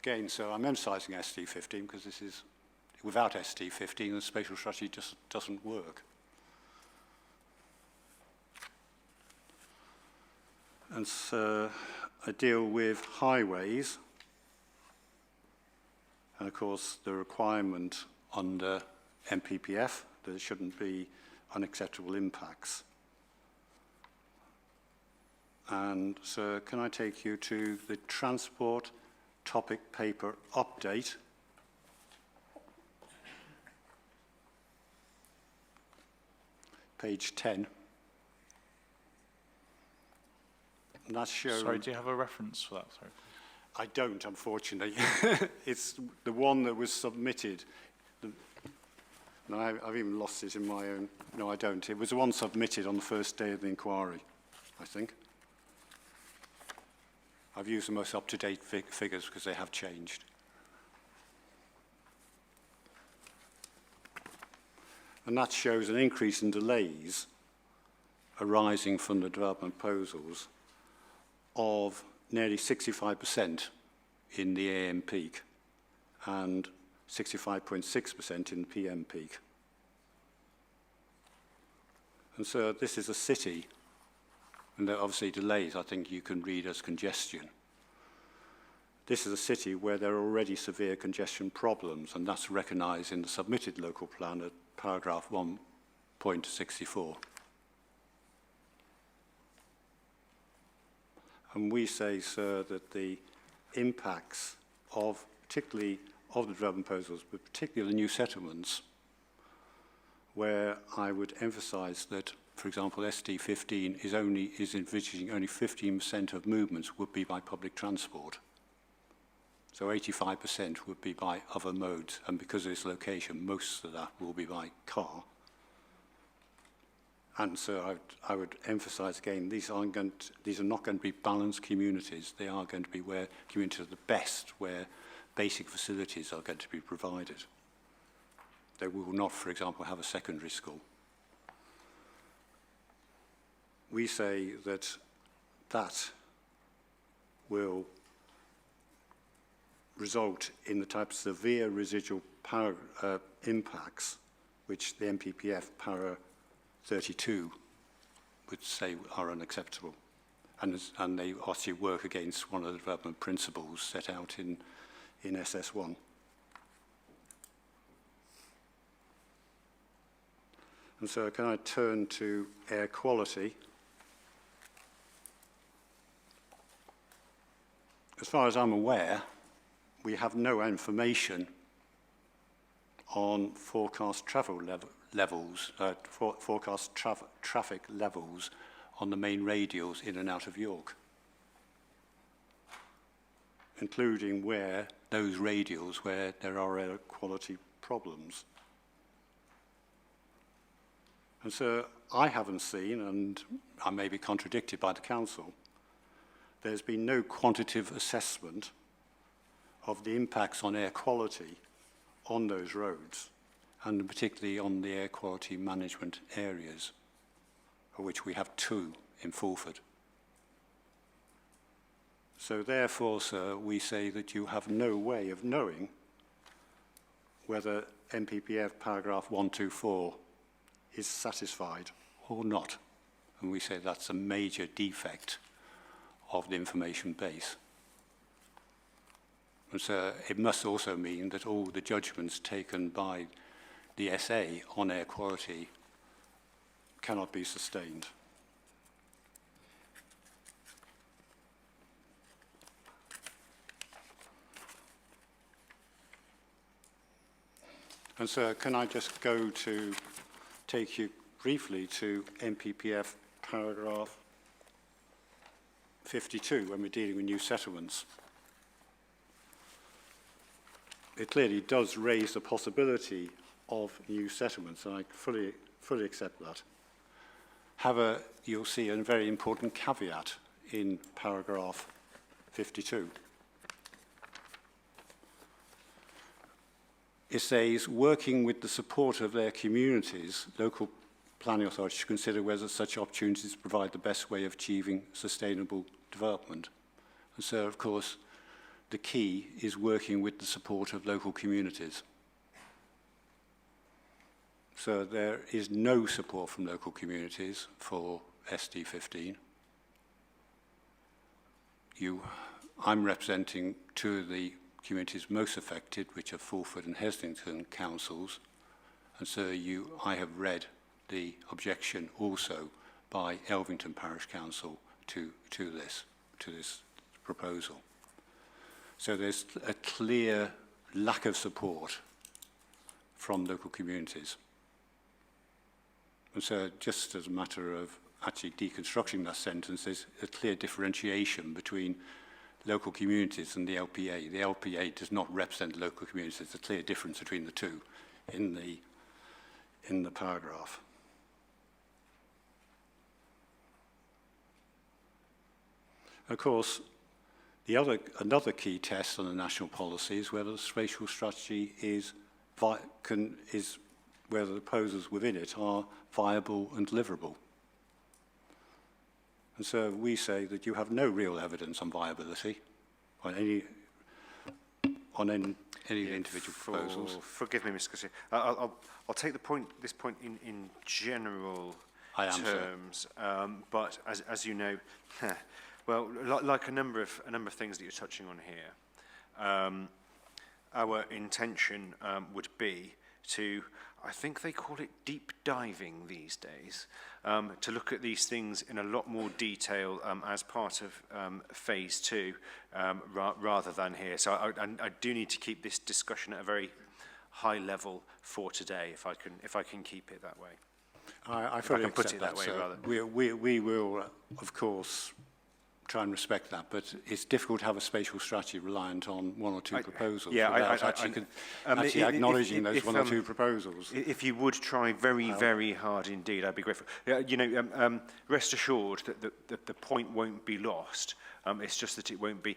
Again, so I'm emphasising ST15 because this is, without ST15, the spatial strategy just doesn't work. And so I deal with highways. And of course, the requirement under MPPF, that there shouldn't be unacceptable impacts. And so can I take you to the transport topic paper update? Page 10. And that's shown... Sorry, do you have a reference for that? Sorry. I don't, unfortunately. It's the one that was submitted. No, I've even lost it in my own... No, I don't. It was the one submitted on the first day of the inquiry, I think. I've used the most up-to-date figures because they have changed. And that shows an increase in delays arising from the development proposals of nearly 65% in the AM peak and 65.6% in the PM peak. And so this is a city, and there are obviously delays I think you can read as congestion. This is a city where there are already severe congestion problems, and that's recognised in the submitted local plan at paragraph 1.64. And we say, sir, that the impacts of, particularly of the development proposals, but particularly the new settlements, where I would emphasise that, for example, SD15 is envisaging only 15% of movements would be by public transport. So 85% would be by other modes, and because of its location, most of that will be by car. And so I would emphasise again, these are not going to be balanced communities. They are going to be where communities are the best, where basic facilities are going to be provided. They will not, for example, have a secondary school. We say that that will result in the type of severe residual power impacts which the MPPF Para 32 would say are unacceptable. And they actually work against one of the development principles set out in SS1. And so can I turn to air quality? As far as I'm aware, we have no information on forecast travel levels, forecast traffic levels on the main radials in and out of York, including where those radials where there are air quality problems. And so I haven't seen, and I may be contradicted by the council, there's been no quantitative assessment of the impacts on air quality on those roads, and particularly on the air quality management areas, of which we have 2 in Fulford. So therefore, sir, we say that you have no way of knowing whether MPPF paragraph 124 is satisfied or not. And we say that's a major defect of the information base. And so it must also mean that all the judgments taken by the SA on air quality cannot be sustained. And so can I just go to take you briefly to MPPF paragraph 52 when we're dealing with new settlements. It clearly does raise the possibility of new settlements, and I fully accept that. However, you'll see a very important caveat in paragraph 52. It says, working with the support of their communities, local planning authorities should consider whether such opportunities provide the best way of achieving sustainable development. And so, of course, the key is working with the support of local communities. So there is no support from local communities for SD15. I'm representing two of the communities most affected, which are Fulford and Heslington councils, and so I have read the objection also by Elvington Parish Council to this proposal. So there's a clear lack of support from local communities. And so just as a matter of actually deconstructing that sentence, there's a clear differentiation between local communities and the LPA. The LPA does not represent local communities. There's a clear difference between the two in the paragraph. Of course, another key test on the national policy is whether the spatial strategy is whether the proposals within it are viable and deliverable. And so we say that you have no real evidence on viability on any individual proposals. Forgive me, Mr. Garcia. I'll take this point in general terms, but as you know, well, like a number of things that you're touching on here, our intention would be to, I think they call it deep diving these days, to look at these things in a lot more detail as part of phase 2 rather than here. So I do need to keep this discussion at a very high level for today, if I can keep it that way. I fully accept that, sir. We will, of course, try and respect that, but it's difficult to have a spatial strategy reliant on one or two proposals without actually acknowledging those one or two proposals. If you would try very hard indeed, I'd be grateful. Rest assured that the point won't be lost. It's just that it won't be.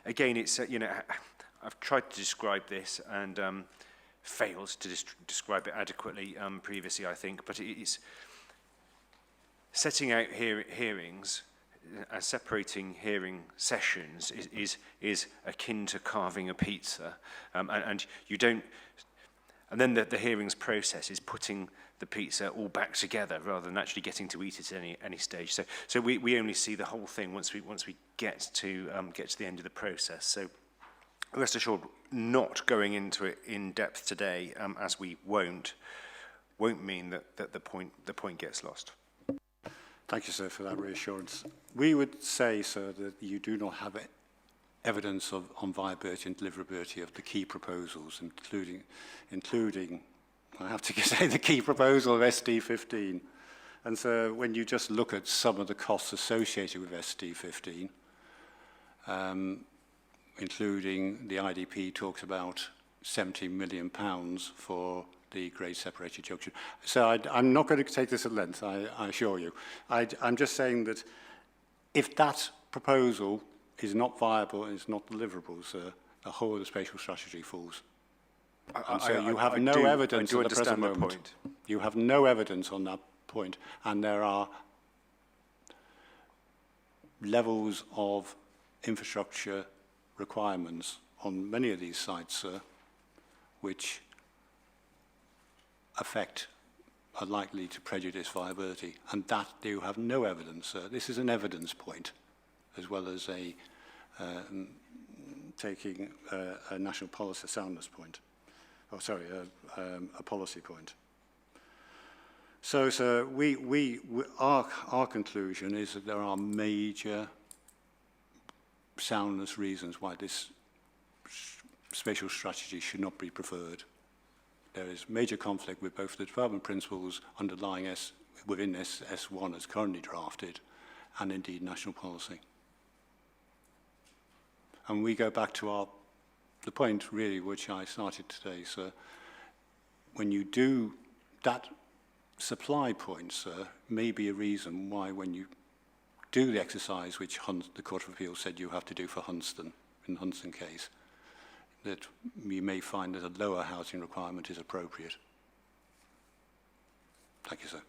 Again, it's I've tried to describe this and failed to describe it adequately previously, I think, but it's setting out hearings. Separating hearing sessions is akin to carving a pizza, and you don't. And then the hearings process is putting the pizza all back together rather than actually getting to eat it at any stage. So we only see the whole thing once we get to the end of the process. So rest assured, not going into it in depth today, as we won't mean that the point gets lost. Thank you, sir, for that reassurance. We would say, sir, that you do not have evidence on viability and deliverability of the key proposals, including I have to say, the key proposal of SD15. And so when you just look at some of the costs associated with SD15, including the IDP talks about £70 million for the grade separated junction. So I'm not going to take this at length, I assure you. I'm just saying that if that proposal is not viable and is not deliverable, sir, the whole of the spatial strategy falls. And so you have no evidence at the present moment. You have no evidence on that point, and there are levels of infrastructure requirements on many of these sites, sir, which are likely to prejudice viability, and that you have no evidence, sir. This is an evidence point, as well as a taking a national policy soundness point. Oh, sorry, a policy point. So our conclusion is that there are major soundness reasons why this spatial strategy should not be preferred. There is major conflict with both the development principles underlying within S1 as currently drafted, and indeed national policy. And we go back to the point really which I started today, sir. When you do that supply point, sir, may be a reason why when you do the exercise which the Court of Appeal said you have to do for Hunston, in the Hunston case, that you may find that a lower housing requirement is appropriate. Thank you, sir.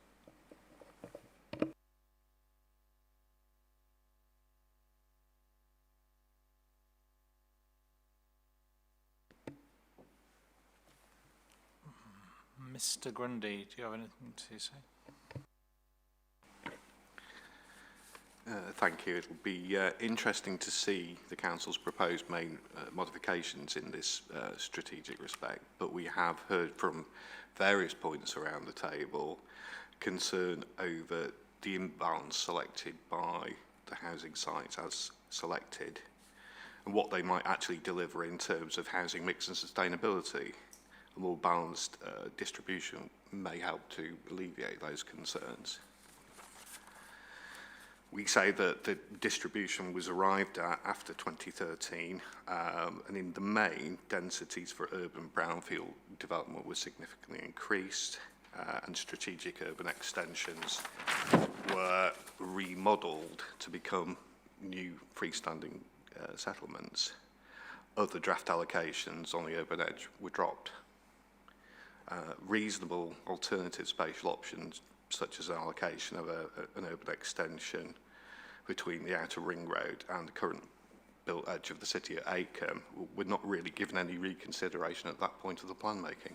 Mr. Grundy, do you have anything to say? Thank you. It'll be interesting to see the Council's proposed main modifications in this strategic respect, but we have heard from various points around the table concern over the imbalance selected by the housing sites as selected and what they might actually deliver in terms of housing mix and sustainability. A more balanced distribution may help to alleviate those concerns. We say that the distribution was arrived at after 2013, and in the main, densities for urban brownfield development were significantly increased, and strategic urban extensions were remodelled to become new freestanding settlements. Other draft allocations on the urban edge were dropped. Reasonable alternative spatial options, such as an allocation of an urban extension between the outer ring road and the current built edge of the city at Acomb, were not really given any reconsideration at that point of the plan making.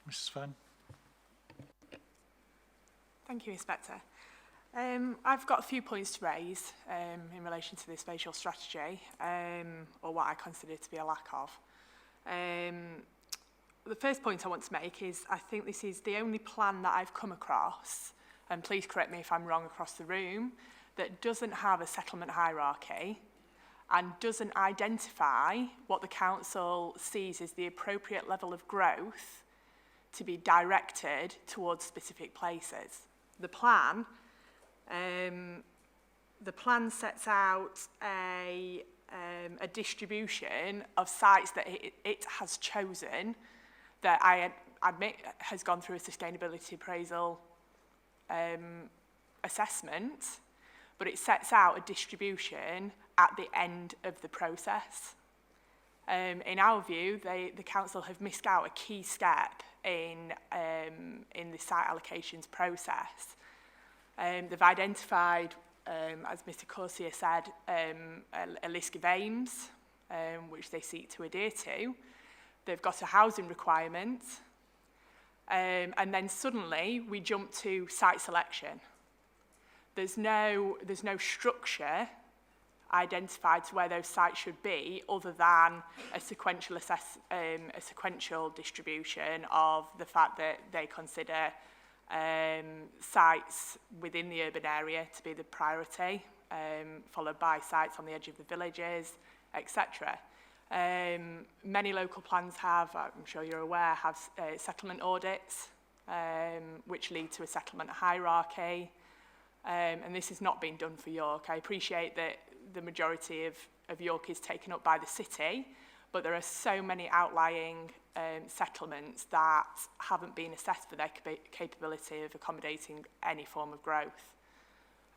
Mrs. Fenn? Thank you, Inspector. I've got a few points to raise in relation to the spatial strategy, or what I consider to be a lack of. The first point I want to make is I think this is the only plan that I've come across, and please correct me if I'm wrong across the room, that doesn't have a settlement hierarchy and doesn't identify what the council sees as the appropriate level of growth to be directed towards specific places. The plan sets out a distribution of sites that it has chosen that I admit has gone through a sustainability appraisal assessment, but it sets out a distribution at the end of the process. In our view, the council have missed out a key step in the site allocations process. They've identified, as Mr. Corsier said, a list of aims which they seek to adhere to. They've got a housing requirement, and then suddenly we jump to site selection. There's no structure identified to where those sites should be, other than a sequential distribution of the fact that they consider sites within the urban area to be the priority, followed by sites on the edge of the villages, etc. Many local plans have, I'm sure you're aware, have settlement audits, which lead to a settlement hierarchy, and this has not been done for York. I appreciate that the majority of York is taken up by the city, but there are so many outlying settlements that haven't been assessed for their capability of accommodating any form of growth.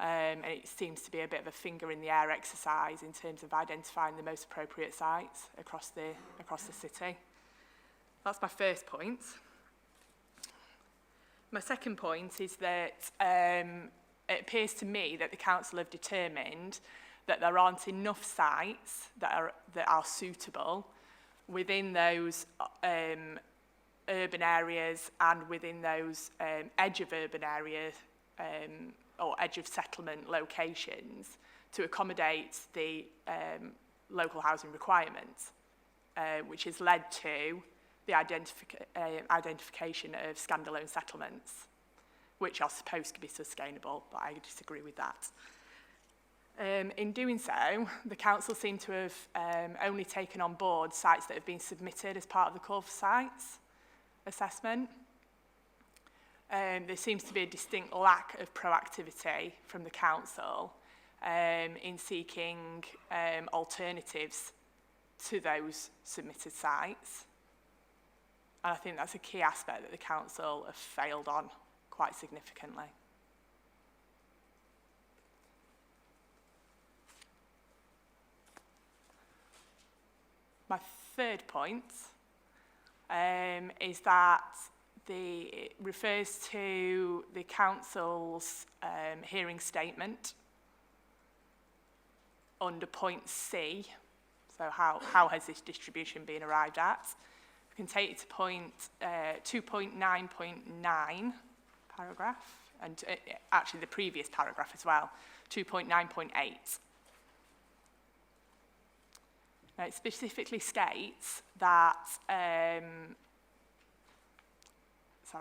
And it seems to be a bit of a finger in the air exercise in terms of identifying the most appropriate sites across the city. That's my first point. My second point is that it appears to me that the council have determined that there aren't enough sites that are suitable within those urban areas and within those edge of urban areas or edge of settlement locations to accommodate the local housing requirements, which has led to the identification of standalone settlements, which are supposed to be sustainable, but I disagree with that. In doing so, the council seem to have only taken on board sites that have been submitted as part of the call for sites assessment. There seems to be a distinct lack of proactivity from the council in seeking alternatives to those submitted sites. And I think that's a key aspect that the council have failed on quite significantly. My third point is that it refers to the council's hearing statement under point C. So how has this distribution been arrived at? We can take it to point 2.9.9 paragraph, and actually the previous paragraph as well, 2.9.8. Now, it specifically states that, sorry,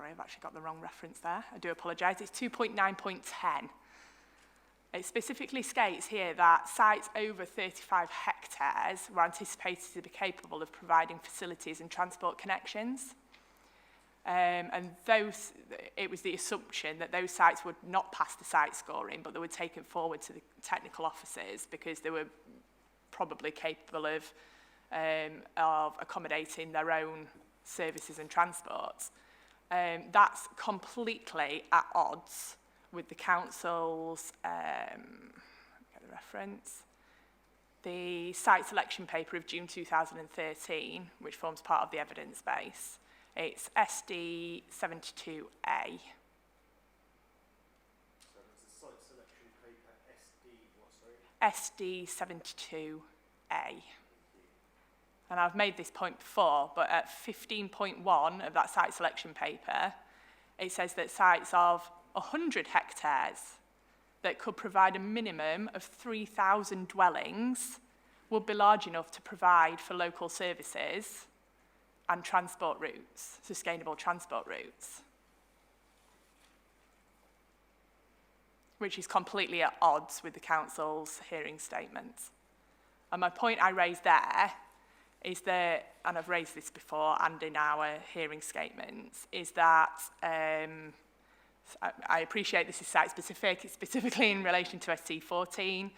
I've actually got the wrong reference there. I do apologise. It's 2.9.10. It specifically states here that sites over 35 hectares were anticipated to be capable of providing facilities and transport connections. And it was the assumption that those sites would not pass the site scoring, but they were taken forward to the technical offices because they were probably capable of accommodating their own services and transports. That's completely at odds with the council's, get the reference, the site selection paper of June 2013, which forms part of the evidence base. It's SD 72A. SD 72A. And I've made this point before, but at 15.1 of that site selection paper, it says that sites of 100 hectares that could provide a minimum of 3,000 dwellings would be large enough to provide for local services and transport routes, sustainable transport routes, which is completely at odds with the council's hearing statements. And my point I raised there is that, and I've raised this before and in our hearing statements, is that I appreciate this is site-specific, it's specifically in relation to SC14.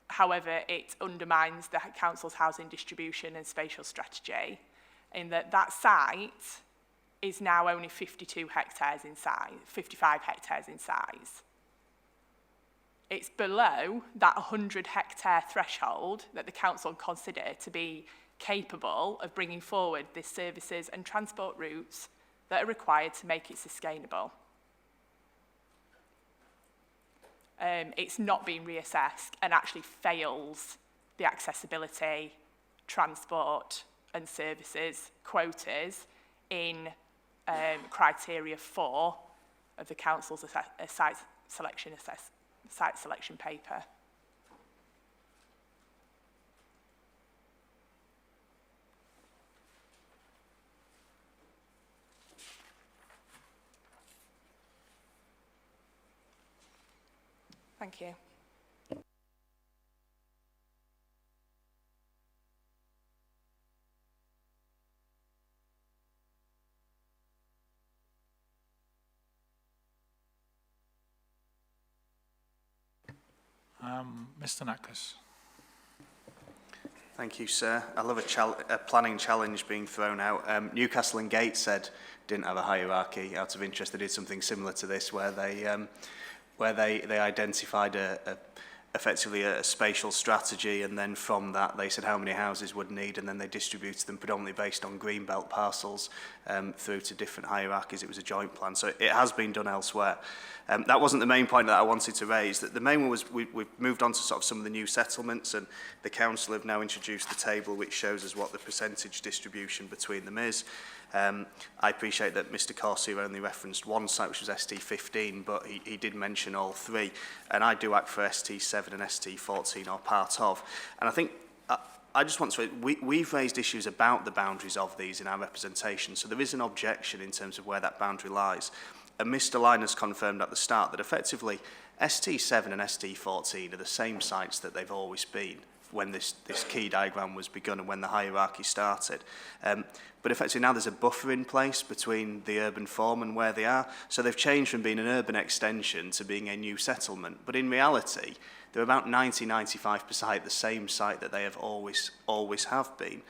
However, it undermines the council's housing distribution and spatial strategy in that site is now only 52 hectares in size, 55 hectares in size. It's below that 100 hectare threshold that the council consider to be capable of bringing forward the services and transport routes that are required to make it sustainable. It's not being reassessed and actually fails the accessibility, transport and services quotas in criteria 4 of the council's site selection paper. Thank you. Mr. Nackers. Thank you, sir. I love a planning challenge being thrown out. Newcastle and Gateshead didn't have a hierarchy. Out of interest, they did something similar to this, where they identified effectively a spatial strategy, and then from that they said how many houses would need, and then they distributed them predominantly based on greenbelt parcels through to different hierarchies. It was a joint plan, so it has been done elsewhere. That wasn't the main point that I wanted to raise. The main one was we've moved on to sort of some of the new settlements, and the council have now introduced the table which shows us what the percentage distribution between them is. I appreciate that Mr Corsier only referenced one site, which was ST15, but he did mention all three, and I do act for ST7 and ST14 are part of. And I think I just want to say, we've raised issues about the boundaries of these in our representation, so there is an objection in terms of where that boundary lies. And Mr Linus confirmed at the start that effectively ST7 and ST14 are the same sites that they've always been when this key diagram was begun and when the hierarchy started. But effectively now there's a buffer in place between the urban form and where they are. So they've changed from being an urban extension to being a new settlement. But in reality, they're about 90–95% the same site that they have always have been.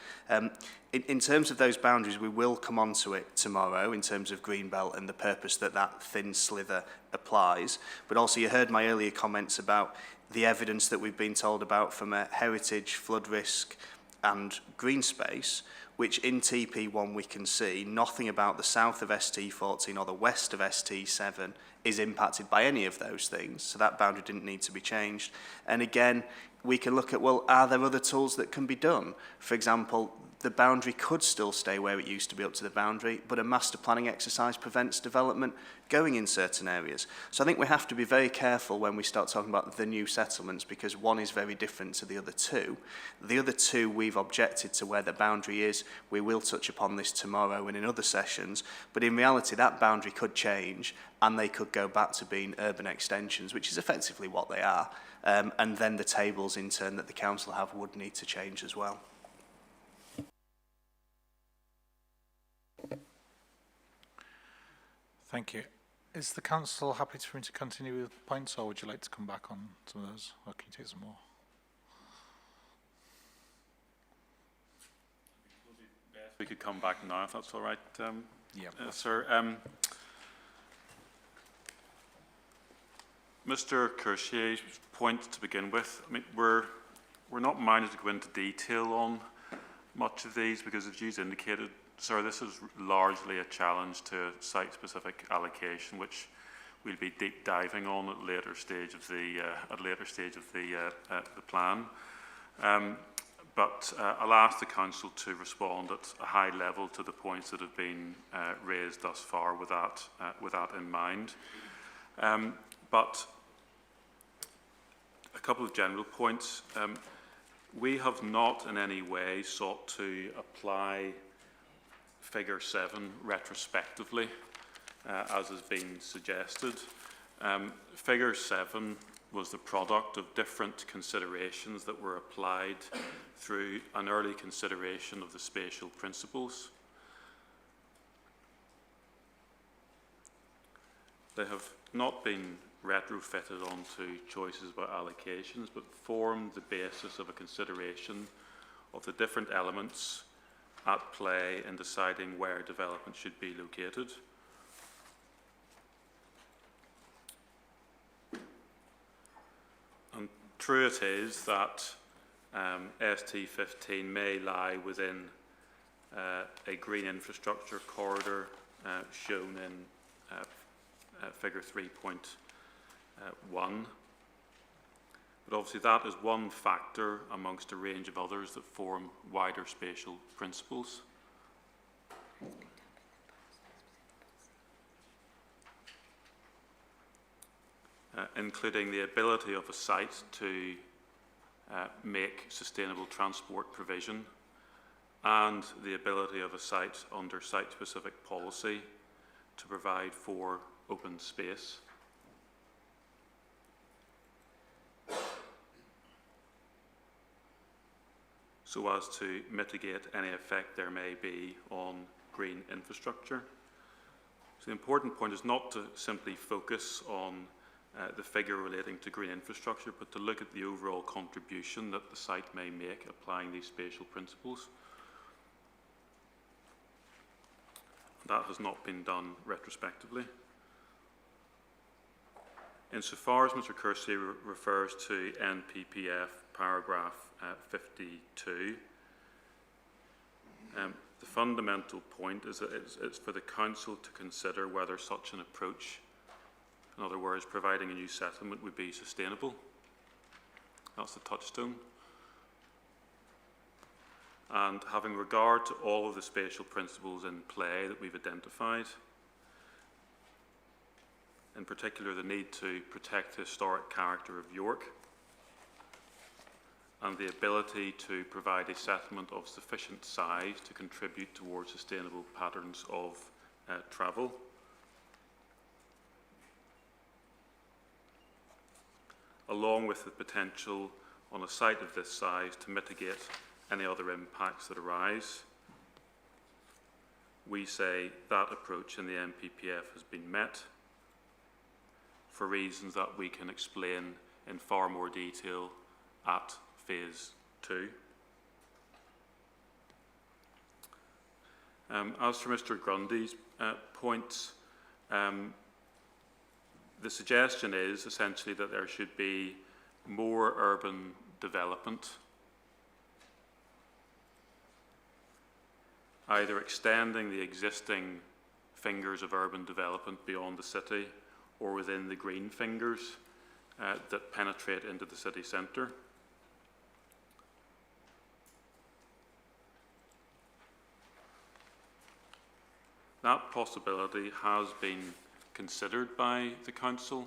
In terms of those boundaries, we will come on to it tomorrow in terms of Greenbelt and the purpose that that thin slither applies. But also you heard my earlier comments about the evidence that we've been told about from a heritage, flood risk and green space, which in TP1 we can see nothing about the south of ST14 or the west of ST7 is impacted by any of those things. So that boundary didn't need to be changed. And again, we can look at, well, are there other tools that can be done? For example, the boundary could still stay where it used to be up to the boundary, but a master planning exercise prevents development going in certain areas. So I think we have to be very careful when we start talking about the new settlements, because one is very different to the other two. The other two, we've objected to where the boundary is. We will touch upon this tomorrow and in other sessions, but in reality that boundary could change and they could go back to being urban extensions, which is effectively what they are. And then the tables in turn that the council have would need to change as well. Thank you. Is the council happy for me to continue with points, or would you like to come back on some of those, or can you take some more? We could come back now, if that's all right, sir. Mr Corcier's point to begin with, I mean, we're not minded to go into detail on much of these, because as you've indicated, sir, this is largely a challenge to site-specific allocation, which we'll be deep diving on at a later stage of the plan. But I'll ask the council to respond at a high level to the points that have been raised thus far with that in mind. But a couple of general points. We have not in any way sought to apply Figure 7 retrospectively, as has been suggested. Figure 7 was the product of different considerations that were applied through an early consideration of the spatial principles. They have not been retrofitted onto choices about allocations, but form the basis of a consideration of the different elements at play in deciding where development should be located. And true it is that ST15 may lie within a green infrastructure corridor shown in figure 3.1. But obviously that is one factor amongst a range of others that form wider spatial principles. Including the ability of a site to make sustainable transport provision, and the ability of a site under site-specific policy to provide for open space. So as to mitigate any effect there may be on green infrastructure. So the important point is not to simply focus on the figure relating to green infrastructure, but to look at the overall contribution that the site may make applying these spatial principles. That has not been done retrospectively. Insofar as Mr Kersey refers to NPPF paragraph 52, the fundamental point is that it's for the Council to consider whether such an approach, in other words, providing a new settlement, would be sustainable. That's the touchstone. And having regard to all of the spatial principles in play that we've identified, in particular the need to protect the historic character of York and the ability to provide a settlement of sufficient size to contribute towards sustainable patterns of travel, along with the potential on a site of this size to mitigate any other impacts that arise. We say that approach in the NPPF has been met for reasons that we can explain in far more detail at phase 2. As for Mr Grundy's points, the suggestion is essentially that there should be more urban development, either extending the existing fingers of urban development beyond the city or within the green fingers that penetrate into the city centre. That possibility has been considered by the Council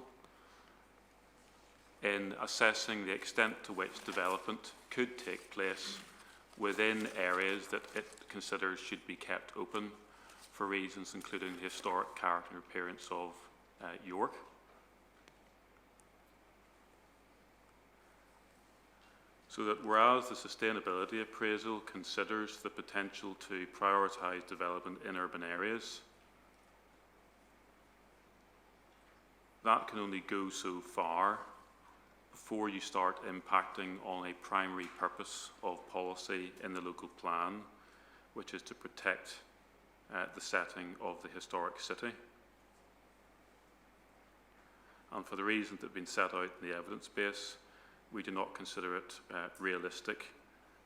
in assessing the extent to which development could take place within areas that it considers should be kept open for reasons including the historic character and appearance of York. So that whereas the sustainability appraisal considers the potential to prioritise development in urban areas, that can only go so far before you start impacting on a primary purpose of policy in the local plan, which is to protect the setting of the historic city. And for the reasons that have been set out in the evidence base, we do not consider it realistic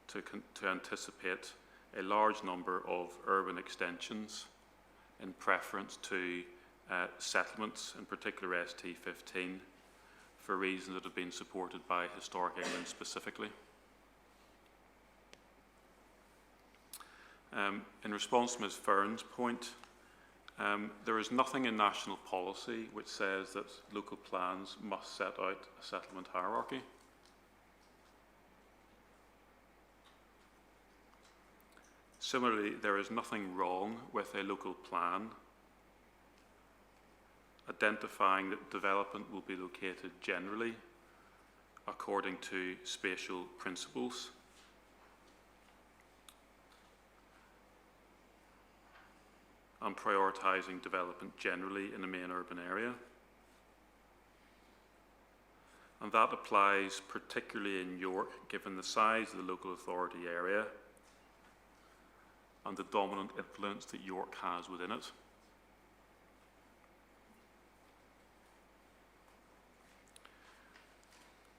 to anticipate a large number of urban extensions in preference to settlements, in particular ST15, for reasons that have been supported by Historic England specifically. In response to Ms Fearn's point, there is nothing in national policy which says that local plans must set out a settlement hierarchy. Similarly, there is nothing wrong with a local plan identifying that development will be located generally according to spatial principles. And prioritising development generally in a main urban area. And that applies particularly in York, given the size of the local authority area and the dominant influence that York has within it.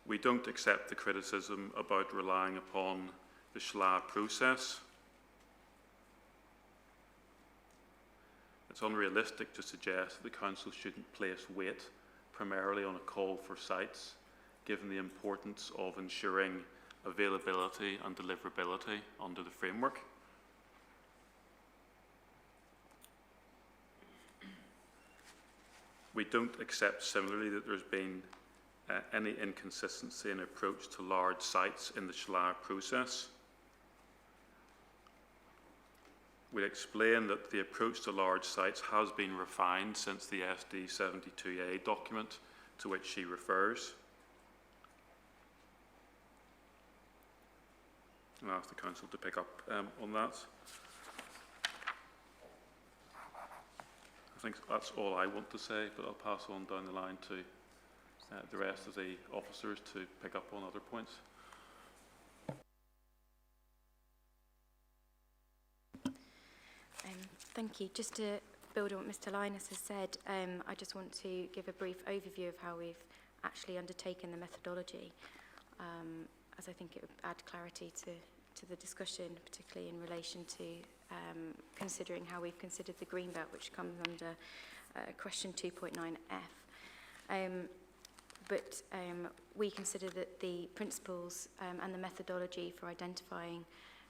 We don't accept the criticism about relying upon the SHLA process. It's unrealistic to suggest that the Council shouldn't place weight primarily on a call for sites, given the importance of ensuring availability and deliverability under the framework. We don't accept similarly that there's been any inconsistency in approach to large sites in the SHLA process. We explain that the approach to large sites has been refined since the SD72A document to which she refers. I'll ask the Council to pick up on that. I think that's all I want to say, but I'll pass on down the line to the rest of the officers to pick up on other points. Thank you. Just to build on what Mr. Linus has said, I just want to give a brief overview of how we've actually undertaken the methodology, as I think it would add clarity to the discussion, particularly in relation to considering how we've considered the Greenbelt, which comes under question 2.9F. But we consider that the principles and the methodology for identifying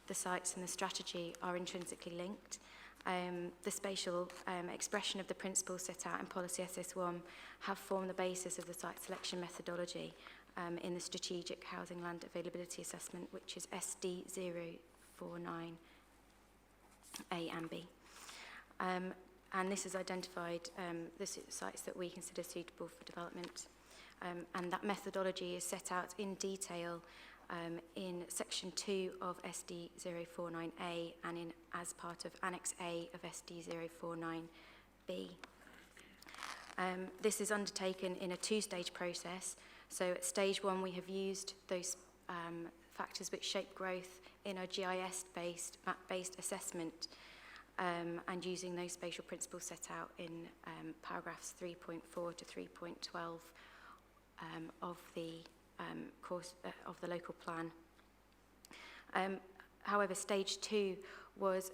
the sites and the strategy are intrinsically linked. The spatial expression of the principles set out in Policy SS1 have formed the basis of the site selection methodology in the Strategic Housing Land Availability Assessment, which is SD049A and B. And this has identified the sites that we consider suitable for development. And that methodology is set out in detail in section 2 of SD049A and as part of Annex A of SD049B. This is undertaken in a two-stage process. So at stage 1, we have used those factors which shape growth in our GIS-based, map-based assessment, and using those spatial principles set out in paragraphs 3.4 to 3.12 of the course of the local plan. However, stage 2 was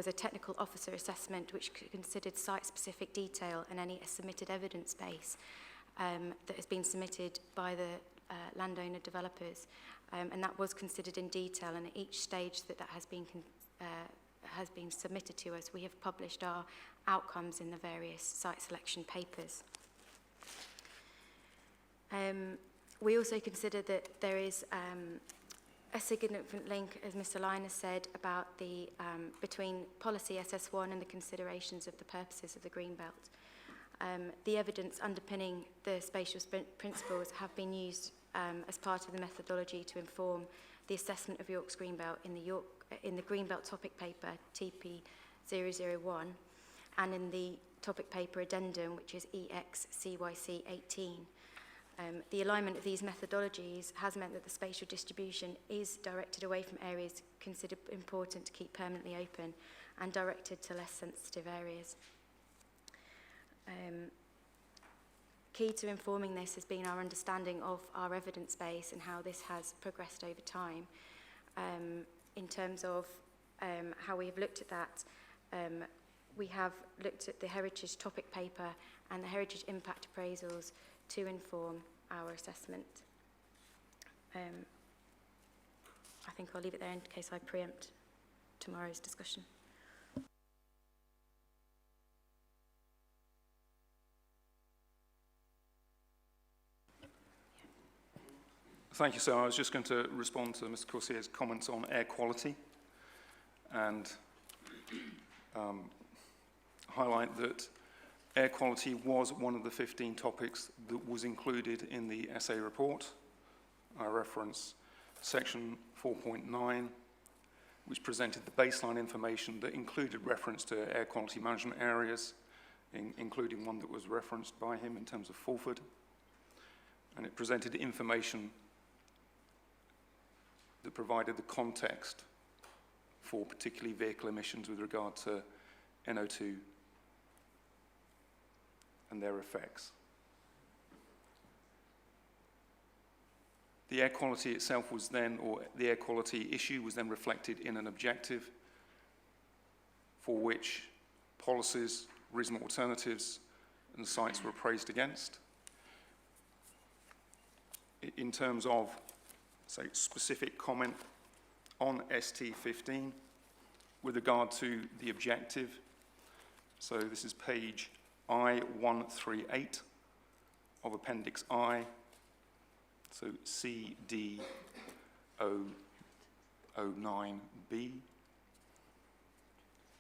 a technical officer assessment which considered site-specific detail and any submitted evidence base that has been submitted by the landowner developers, and that was considered in detail. And at each stage that has been submitted to us, we have published our outcomes in the various site selection papers. We also consider that there is a significant link, as Mr. Linus said, about the between Policy SS1 and the considerations of the purposes of the Greenbelt. The evidence underpinning the spatial principles have been used as part of the methodology to inform the assessment of York's Greenbelt in the Greenbelt topic paper TP001 and in the topic paper addendum, which is EXCYC 18. The alignment of these methodologies has meant that the spatial distribution is directed away from areas considered important to keep permanently open and directed to less sensitive areas. Key to informing this has been our understanding of our evidence base and how this has progressed over time. In terms of how we've looked at that, we have looked at the heritage topic paper and the heritage impact appraisals to inform our assessment. I think I'll leave it there in case I preempt tomorrow's discussion. Thank you, sir. I was just going to respond to Mr. Corsier's comments on air quality and highlight that air quality was one of the 15 topics that was included in the SA report. I reference section 4.9, which presented the baseline information that included reference to air quality management areas, including one that was referenced by him in terms of Fulford. And it presented information that provided the context for particularly vehicle emissions with regard to NO2 and their effects. The air quality itself was then, or the air quality issue was then reflected in an objective for which policies, reasonable alternatives, and sites were appraised against. In terms of, say, specific comment on ST15 with regard to the objective, so this is page I138 of Appendix I, so CD009B. It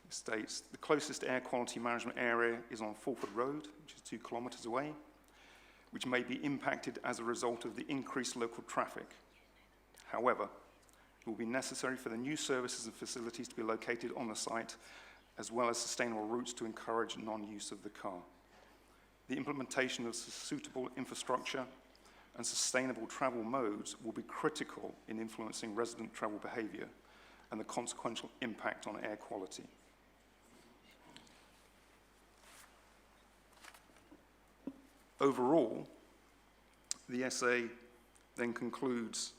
states the closest air quality management area is on Fulford Road, which is 2 kilometres away, which may be impacted as a result of the increased local traffic. However, it will be necessary for the new services and facilities to be located on the site, as well as sustainable routes to encourage non-use of the car. The implementation of suitable infrastructure and sustainable travel modes will be critical in influencing resident travel behaviour and the consequential impact on air quality. Overall, the essay then concludes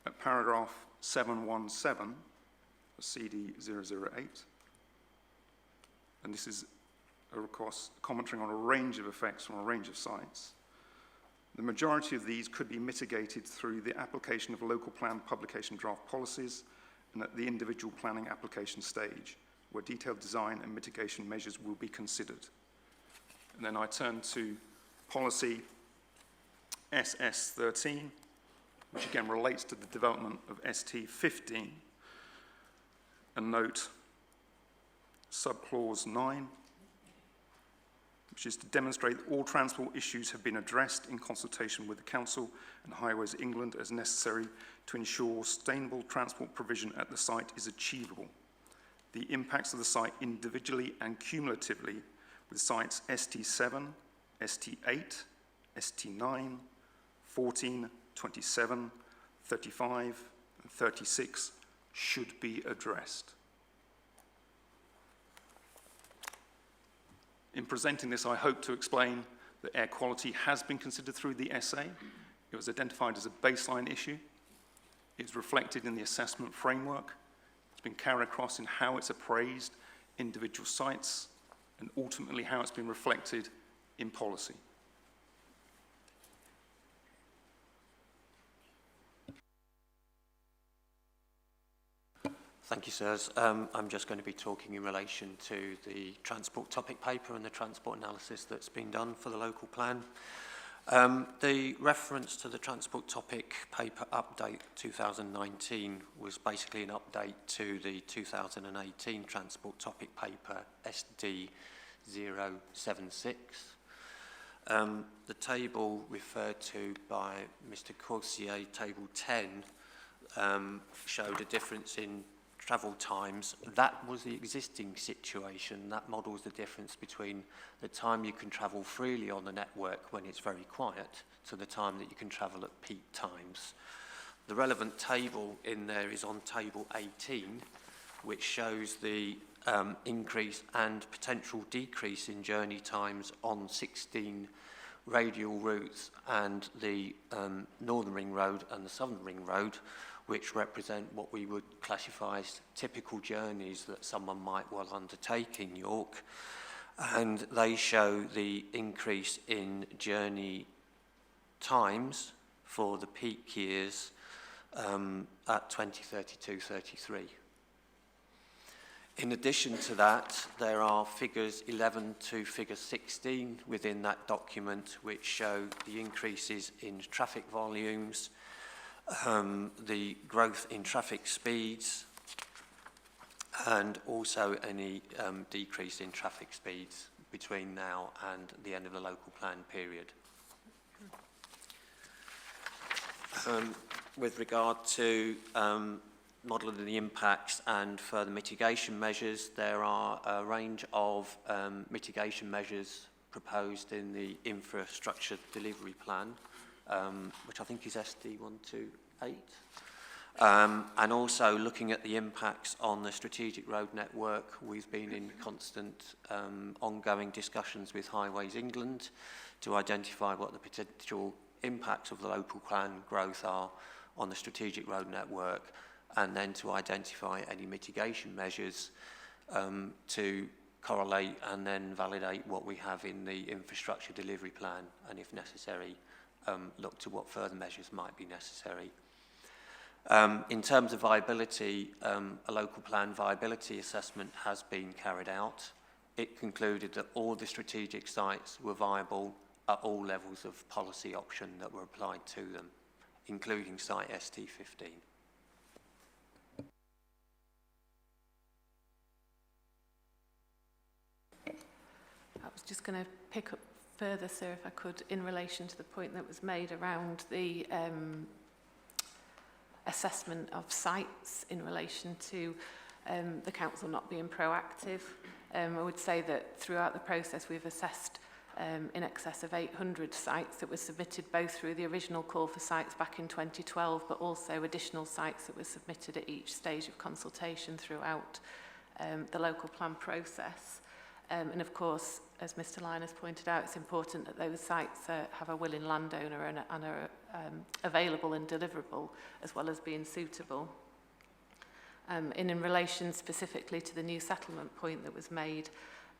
at paragraph 717 of CD 008, and this is, of course, commenting on a range of effects from a range of sites. The majority of these could be mitigated through the application of local plan publication draft policies and at the individual planning application stage, where detailed design and mitigation measures will be considered. And then I turn to policy SS13, which again relates to the development of ST15, and note subclause 9, which is to demonstrate that all transport issues have been addressed in consultation with the Council and Highways England as necessary to ensure sustainable transport provision at the site is achievable. The impacts of the site individually and cumulatively with sites ST7, ST8, ST9, 14, 27, 35, and 36 should be addressed. In presenting this, I hope to explain that air quality has been considered through the essay. It was identified as a baseline issue. It's reflected in the assessment framework. It's been carried across in how it's appraised individual sites, and ultimately how it's been reflected in policy. Thank you, sirs. I'm just going to be talking in relation to the transport topic paper and the transport analysis that's been done for the local plan. The reference to the transport topic paper update 2019 was basically an update to the 2018 transport topic paper SD 076. The table referred to by Mr. Coursier, table 10, showed a difference in travel times. That was the existing situation. That models the difference between the time you can travel freely on the network when it's very quiet to the time that you can travel at peak times. The relevant table in there is on table 18, which shows the increase and potential decrease in journey times on 16 radial routes and the Northern Ring Road and the Southern Ring Road, which represent what we would classify as typical journeys that someone might well undertake in York. And they show the increase in journey times for the peak years at 2032-33. In addition to that, there are figures 11 to figure 16 within that document, which show the increases in traffic volumes, the growth in traffic speeds, and also any decrease in traffic speeds between now and the end of the local plan period. With regard to modelling the impacts and further mitigation measures, there are a range of mitigation measures proposed in the infrastructure delivery plan, which I think is SD 128. And also looking at the impacts on the strategic road network, we've been in constant ongoing discussions with Highways England to identify what the potential impacts of the local plan growth are on the strategic road network, and then to identify any mitigation measures to correlate and then validate what we have in the infrastructure delivery plan, and if necessary, look to what further measures might be necessary. In terms of viability, a local plan viability assessment has been carried out. It concluded that all the strategic sites were viable at all levels of policy option that were applied to them, including site ST15. I was just going to pick up further, sir, if I could, in relation to the point that was made around the assessment of sites in relation to the council not being proactive. I would say that throughout the process we've assessed in excess of 800 sites that were submitted both through the original call for sites back in 2012, but also additional sites that were submitted at each stage of consultation throughout the local plan process. And of course, as Mr. Lyon has pointed out, it's important that those sites have a willing landowner and are available and deliverable, as well as being suitable. In relation specifically to the new settlement point that was made,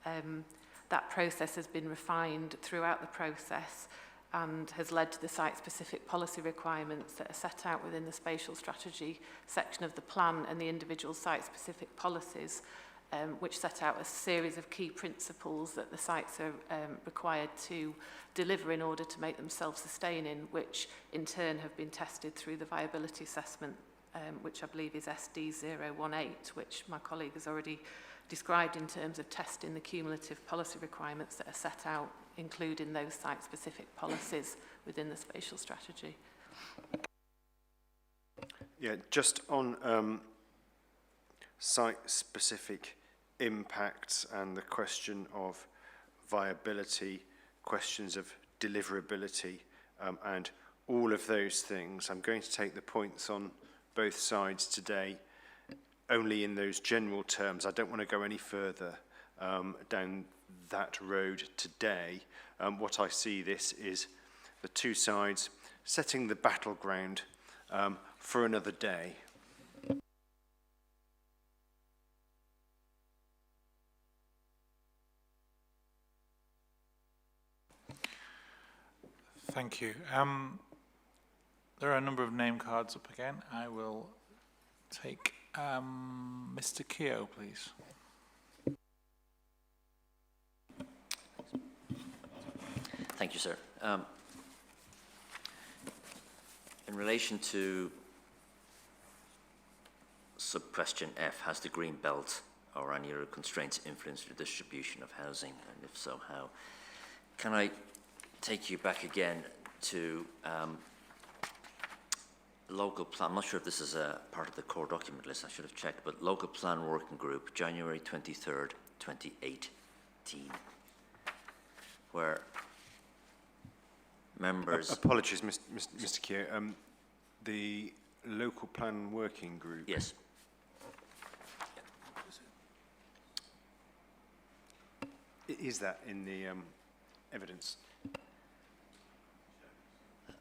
that process has been refined throughout the process and has led to the site-specific policy requirements that are set out within the spatial strategy section of the plan and the individual site-specific policies, which set out a series of key principles that the sites are required to deliver in order to make them self-sustaining, which in turn have been tested through the viability assessment, which I believe is SD018, which my colleague has already described in terms of testing the cumulative policy requirements that are set out, including those site-specific policies within the spatial strategy. Yeah, just on site-specific impacts and the question of viability, questions of deliverability, and all of those things. I'm going to take the points on both sides today only in those general terms. I don't want to go any further down that road today. What I see this is the two sides setting the battleground for another day. Thank you. There are a number of name cards up again. I will take Mr. Keogh, please. Thank you, sir. In relation to sub-question F, has the green belt or any other constraints influenced the distribution of housing, and if so, how? Can I take you back again to local plan? I'm not sure if this is a part of the core document list, I should have checked, but local plan working group, January 23rd, 2018, where members... Apologies, Mr. Keogh. The local plan working group... Yes. Is that in the evidence?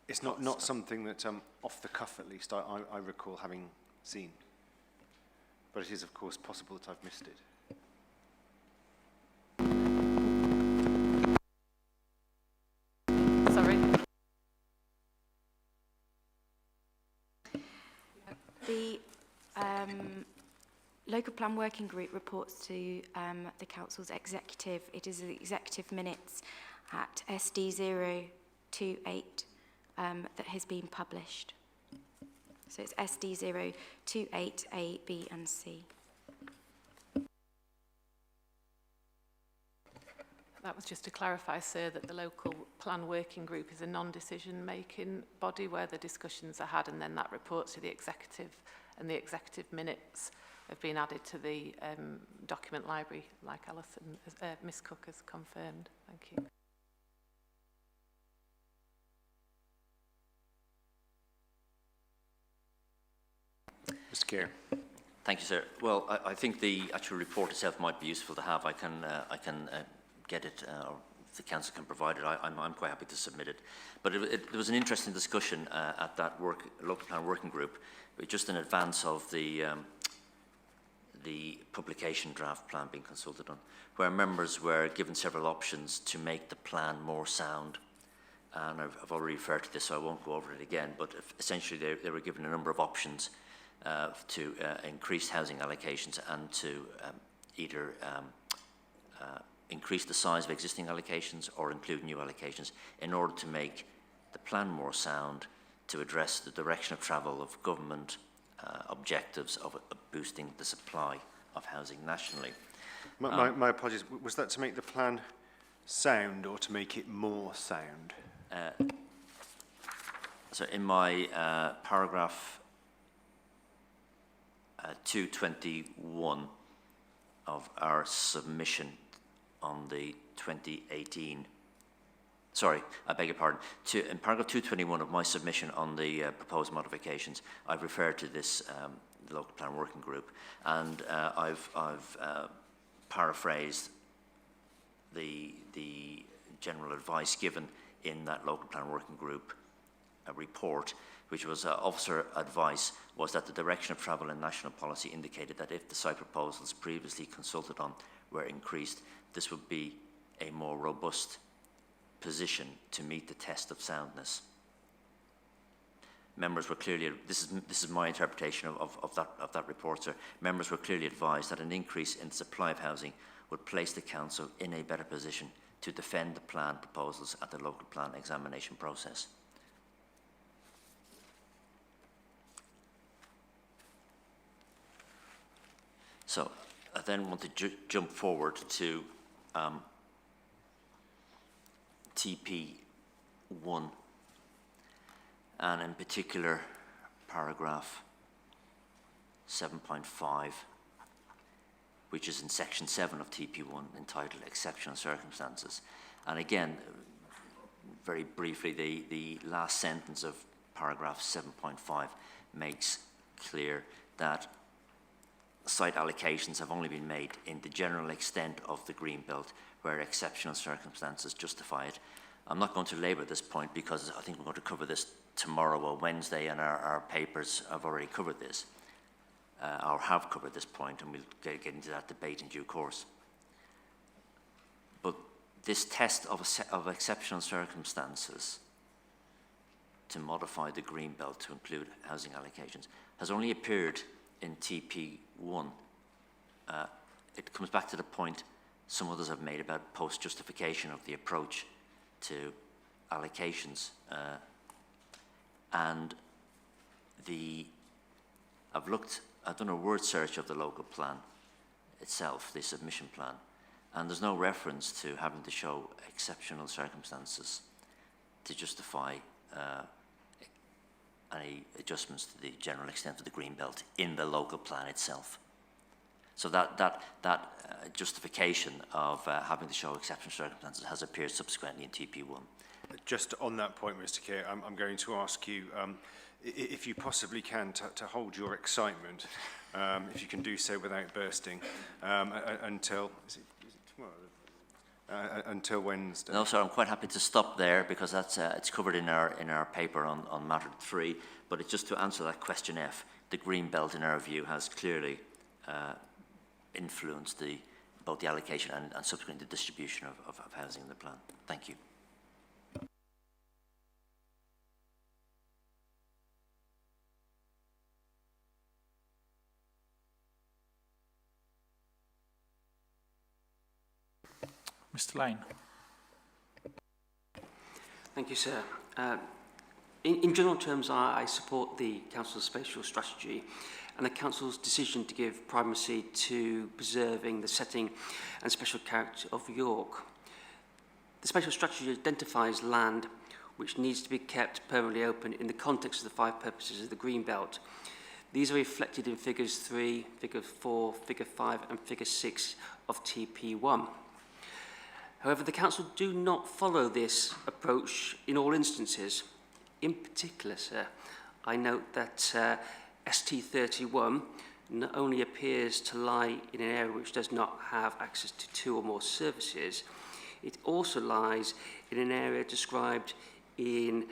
It's not something that, off the cuff at least, I recall having seen. But it is, of course, possible that I've missed it. Sorry. The Local Plan Working Group reports to the Council's executive. It is the executive minutes at SD028 that has been published. So it's SD028A, B and C. That was just to clarify, sir, that the Local Plan Working Group is a non-decision-making body where the discussions are had, and then that reports to the executive, and the executive minutes have been added to the document library, like Alison, Miss Cook has confirmed. Thank you. Mr. Keogh. Thank you, sir. Well, I think the actual report itself might be useful to have. I can get it, or if the council can provide it, I'm quite happy to submit it. But there was an interesting discussion at that local plan working group, just in advance of the publication draft plan being consulted on, where members were given several options to make the plan more sound. And I've already referred to this, so I won't go over it again, but essentially they were given a number of options to increase housing allocations and to either increase the size of existing allocations or include new allocations in order to make the plan more sound, to address the direction of travel of government objectives of boosting the supply of housing nationally. My apologies, was that to make the plan sound or to make it more sound? So in my paragraph 221 of our submission on the 2018, sorry, I beg your pardon, in paragraph 221 of my submission on the proposed modifications, I've referred to this the local plan working group, and I've paraphrased the general advice given in that local plan working group report, which was officer advice, was that the direction of travel in national policy indicated that if the site proposals previously consulted on were increased, this would be a more robust position to meet the test of soundness. Members were clearly, this is my interpretation of that report, sir. Members were clearly advised that an increase in the supply of housing would place the council in a better position to defend the plan proposals at the local plan examination process. So I then want to jump forward to TP1, and in particular paragraph 7.5, which is in section 7 of TP1, entitled Exceptional Circumstances. And again, very briefly, the last sentence of paragraph 7.5 makes clear that site allocations have only been made in the general extent of the green belt where exceptional circumstances justify it. I'm not going to labour this point because I think we're going to cover this tomorrow or Wednesday, and our papers have already covered this, or have covered this point, and we'll get into that debate in due course. But this test of exceptional circumstances to modify the green belt to include housing allocations has only appeared in TP1. It comes back to the point some others have made about post-justification of the approach to allocations. And I've done a word search of the local plan itself, the submission plan, and there's no reference to having to show exceptional circumstances to justify any adjustments to the general extent of the green belt in the local plan itself. So that justification of having to show exceptional circumstances has appeared subsequently in TP1. Just on that point, Mr. Kerr, I'm going to ask you, if you possibly can, to hold your excitement, if you can do so without bursting, until, is it tomorrow? Until Wednesday. No, sir, I'm quite happy to stop there because that's it's covered in our paper on matter 3. But it's just to answer that question F. The green belt, in our view, has clearly influenced both the allocation and subsequently the distribution of housing in the plan. Thank you. Mr. Lane. Thank you, sir. In general terms, I support the Council's spatial strategy and the Council's decision to give primacy to preserving the setting and special character of York. The spatial strategy identifies land which needs to be kept permanently open in the context of the 5 purposes of the Green Belt. These are reflected in figures 3, figure 4, figure 5 and figure 6 of TP1. However, the Council do not follow this approach in all instances. In particular, sir, I note that ST31 not only appears to lie in an area which does not have access to 2 or more services, it also lies in an area described in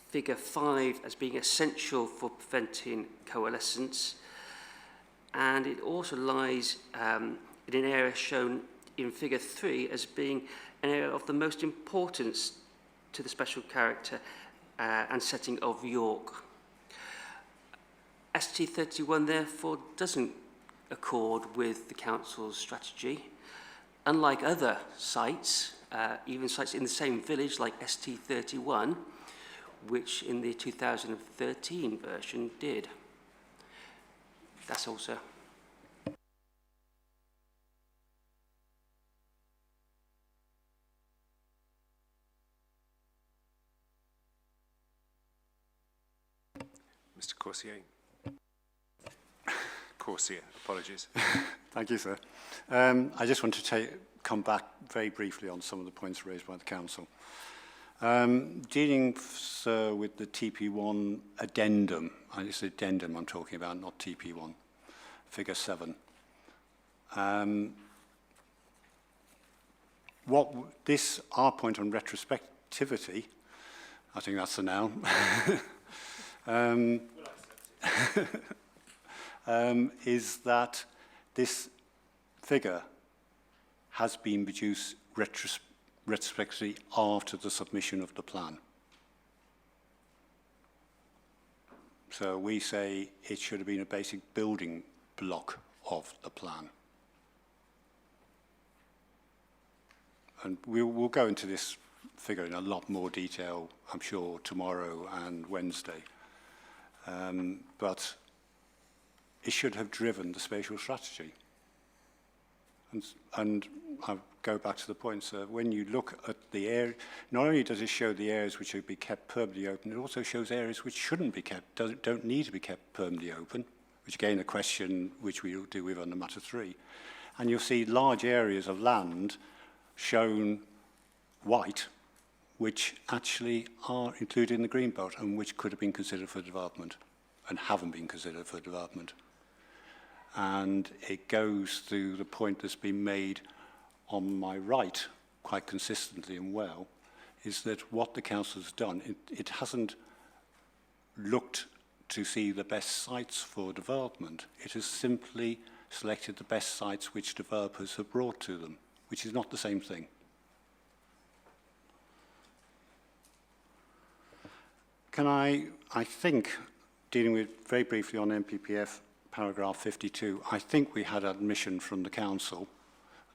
figure 5 as being essential for preventing coalescence, and it also lies in an area shown in figure 3 as being an area of the most importance to the special character and setting of York. ST31 therefore doesn't accord with the Council's strategy. Unlike other sites, even sites in the same village like ST31, which in the 2013 version did. That's all, sir. Mr. Corsier, apologies. Thank you, sir. I just want to come back very briefly on some of the points raised by the Council. Dealing, sir, with the TP1 addendum, it's addendum I'm talking about, not TP1, figure 7. our point on retrospectivity, I think that's a noun, is that this figure has been produced retrospectively after the submission of the plan. So we say it should have been a basic building block of the plan. And we'll go into this figure in a lot more detail, I'm sure, tomorrow and Wednesday. But it should have driven the spatial strategy. And I'll go back to the point, sir, when you look at the area, not only does it show the areas which should be kept permanently open, it also shows areas which shouldn't be kept, don't need to be kept permanently open, which again a question which we'll deal with under matter 3. And you'll see large areas of land shown white, which actually are included in the green belt and which could have been considered for development and haven't been considered for development. And it goes through the point that's been made on my right quite consistently and well, is that what the council has done, it hasn't looked to see the best sites for development. It has simply selected the best sites which developers have brought to them, which is not the same thing. Can I think, dealing with very briefly on MPPF, paragraph 52, I think we had admission from the council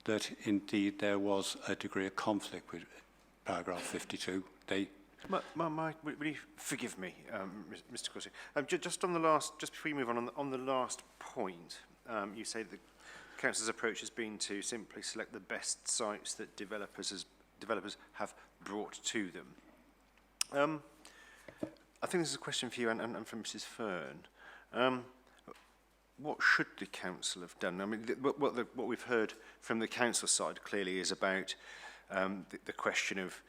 that indeed there was a degree of conflict with paragraph 52. Will you forgive me, Mr. Corsi? Just on the last, just before you move on the last point, you say the council's approach has been to simply select the best sites that developers have brought to them. I think this is a question for you and for Mrs. Fern. What should the council have done? I mean, what we've heard from the council side clearly is about the question of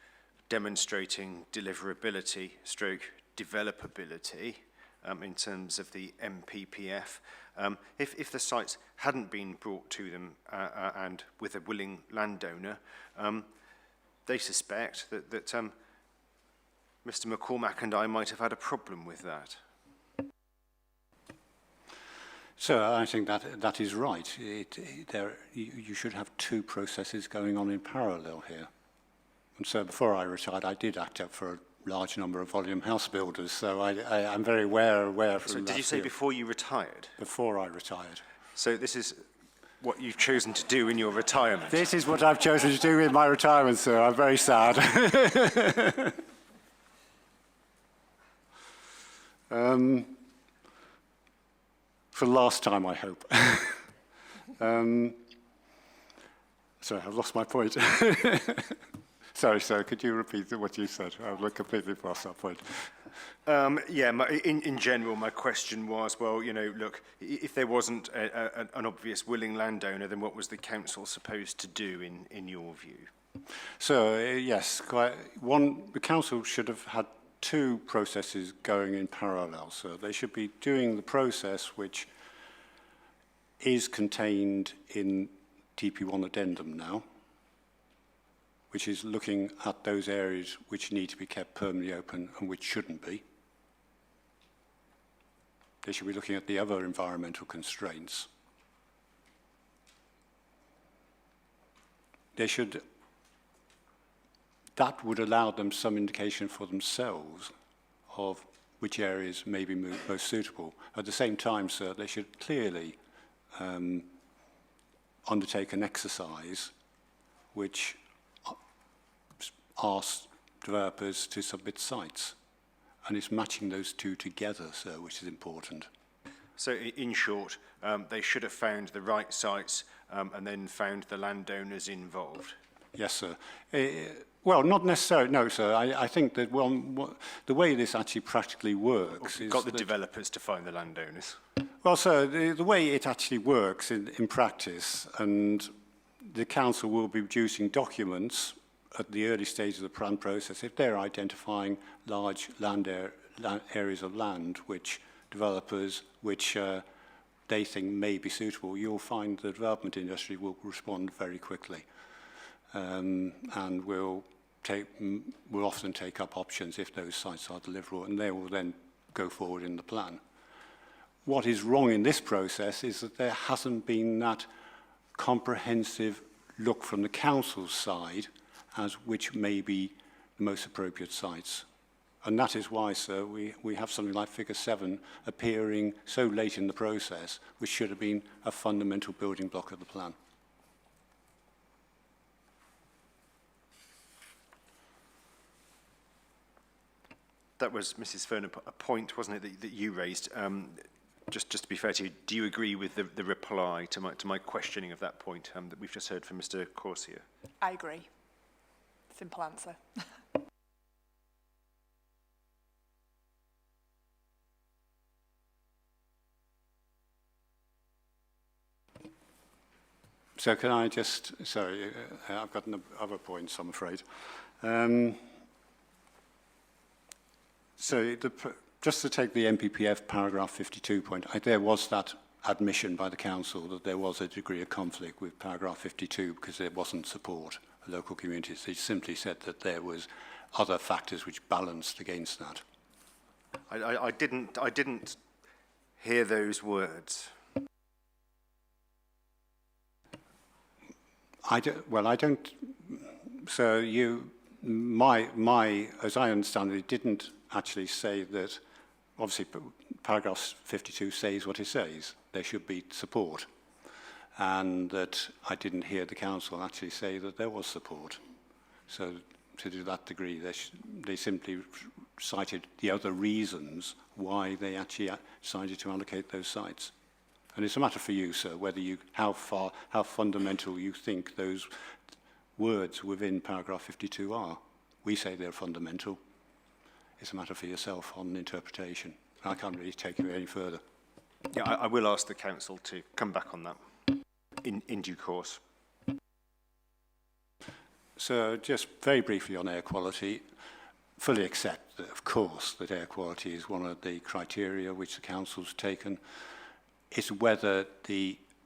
demonstrating deliverability stroke developability in terms of the MPPF. If the sites hadn't been brought to them and with a willing landowner, they suspect that Mr. McCormack and I might have had a problem with that. So I think that is right. You should have two processes going on in parallel here. And so before I retired, I did act up for a large number of volume house builders. So I'm very aware from So did you say before you retired? Before I retired. So this is what you've chosen to do in your retirement? This is what I've chosen to do in my retirement, sir. I'm very sad. For the last time, I hope. Sorry, I've lost my point. Sorry, sir, could you repeat what you said? I've completely lost that point. In general, my question was, well, you know, look, if there wasn't an obvious willing landowner, then what was the council supposed to do in your view? So, yes, the council should have had two processes going in parallel. So they should be doing the process which is contained in TP1 addendum now, which is looking at those areas which need to be kept permanently open and which shouldn't be. They should be looking at the other environmental constraints. That would allow them some indication for themselves of which areas may be most suitable. At the same time, sir, they should clearly undertake an exercise which asks developers to submit sites. And it's matching those two together, sir, which is important. So in short, they should have found the right sites and then found the landowners involved. Yes, sir. Well, not necessarily, no, sir. I think that the way this actually practically works is... Got the developers to find the landowners. Well, sir, the way it actually works in practice, and the council will be producing documents at the early stage of the plan process if they're identifying large areas of land which developers, they think may be suitable, you'll find the development industry will respond very quickly. and will often take up options if those sites are deliverable, and they will then go forward in the plan. What is wrong in this process is that there hasn't been that comprehensive look from the council's side as which may be the most appropriate sites. And that is why, sir, we have something like figure 7 appearing so late in the process, which should have been a fundamental building block of the plan. That was, Mrs. Fern, a point, wasn't it, that you raised? Just to be fair to you, do you agree with the reply to my questioning of that point that we've just heard from Mr. Corsier? I agree. Simple answer. So can I just, sorry, I've got other points, I'm afraid. So just to take the MPPF paragraph 52 point, there was that admission by the council that there was a degree of conflict with paragraph 52 because there wasn't support for local communities. They simply said that there was other factors which balanced against that. I didn't hear those words. I don't. So as I understand it, didn't actually say that. Obviously, paragraph 52 says what it says. There should be support, and that I didn't hear the council actually say that there was support. So, to that degree, they simply cited the other reasons why they actually decided to allocate those sites. And it's a matter for you, sir, whether how fundamental you think those words within paragraph 52 are. We say they're fundamental. It's a matter for yourself on interpretation. I can't really take you any further. Yeah, I will ask the council to come back on that in due course. So just very briefly on air quality, fully accept that, of course, that air quality is one of the criteria which the council's taken. It's whether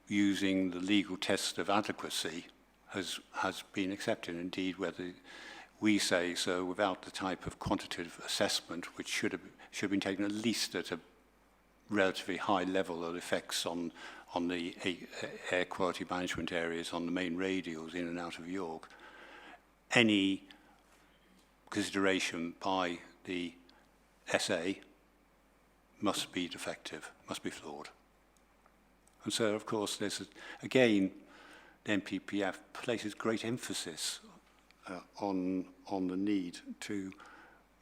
using the legal test of adequacy has been accepted. Indeed, whether we say so without the type of quantitative assessment which should have been taken at least at a relatively high level of effects on the air quality management areas on the main radials in and out of York. Any consideration by the SA must be defective, must be flawed. And so, of course, again, the MPPF places great emphasis on the need to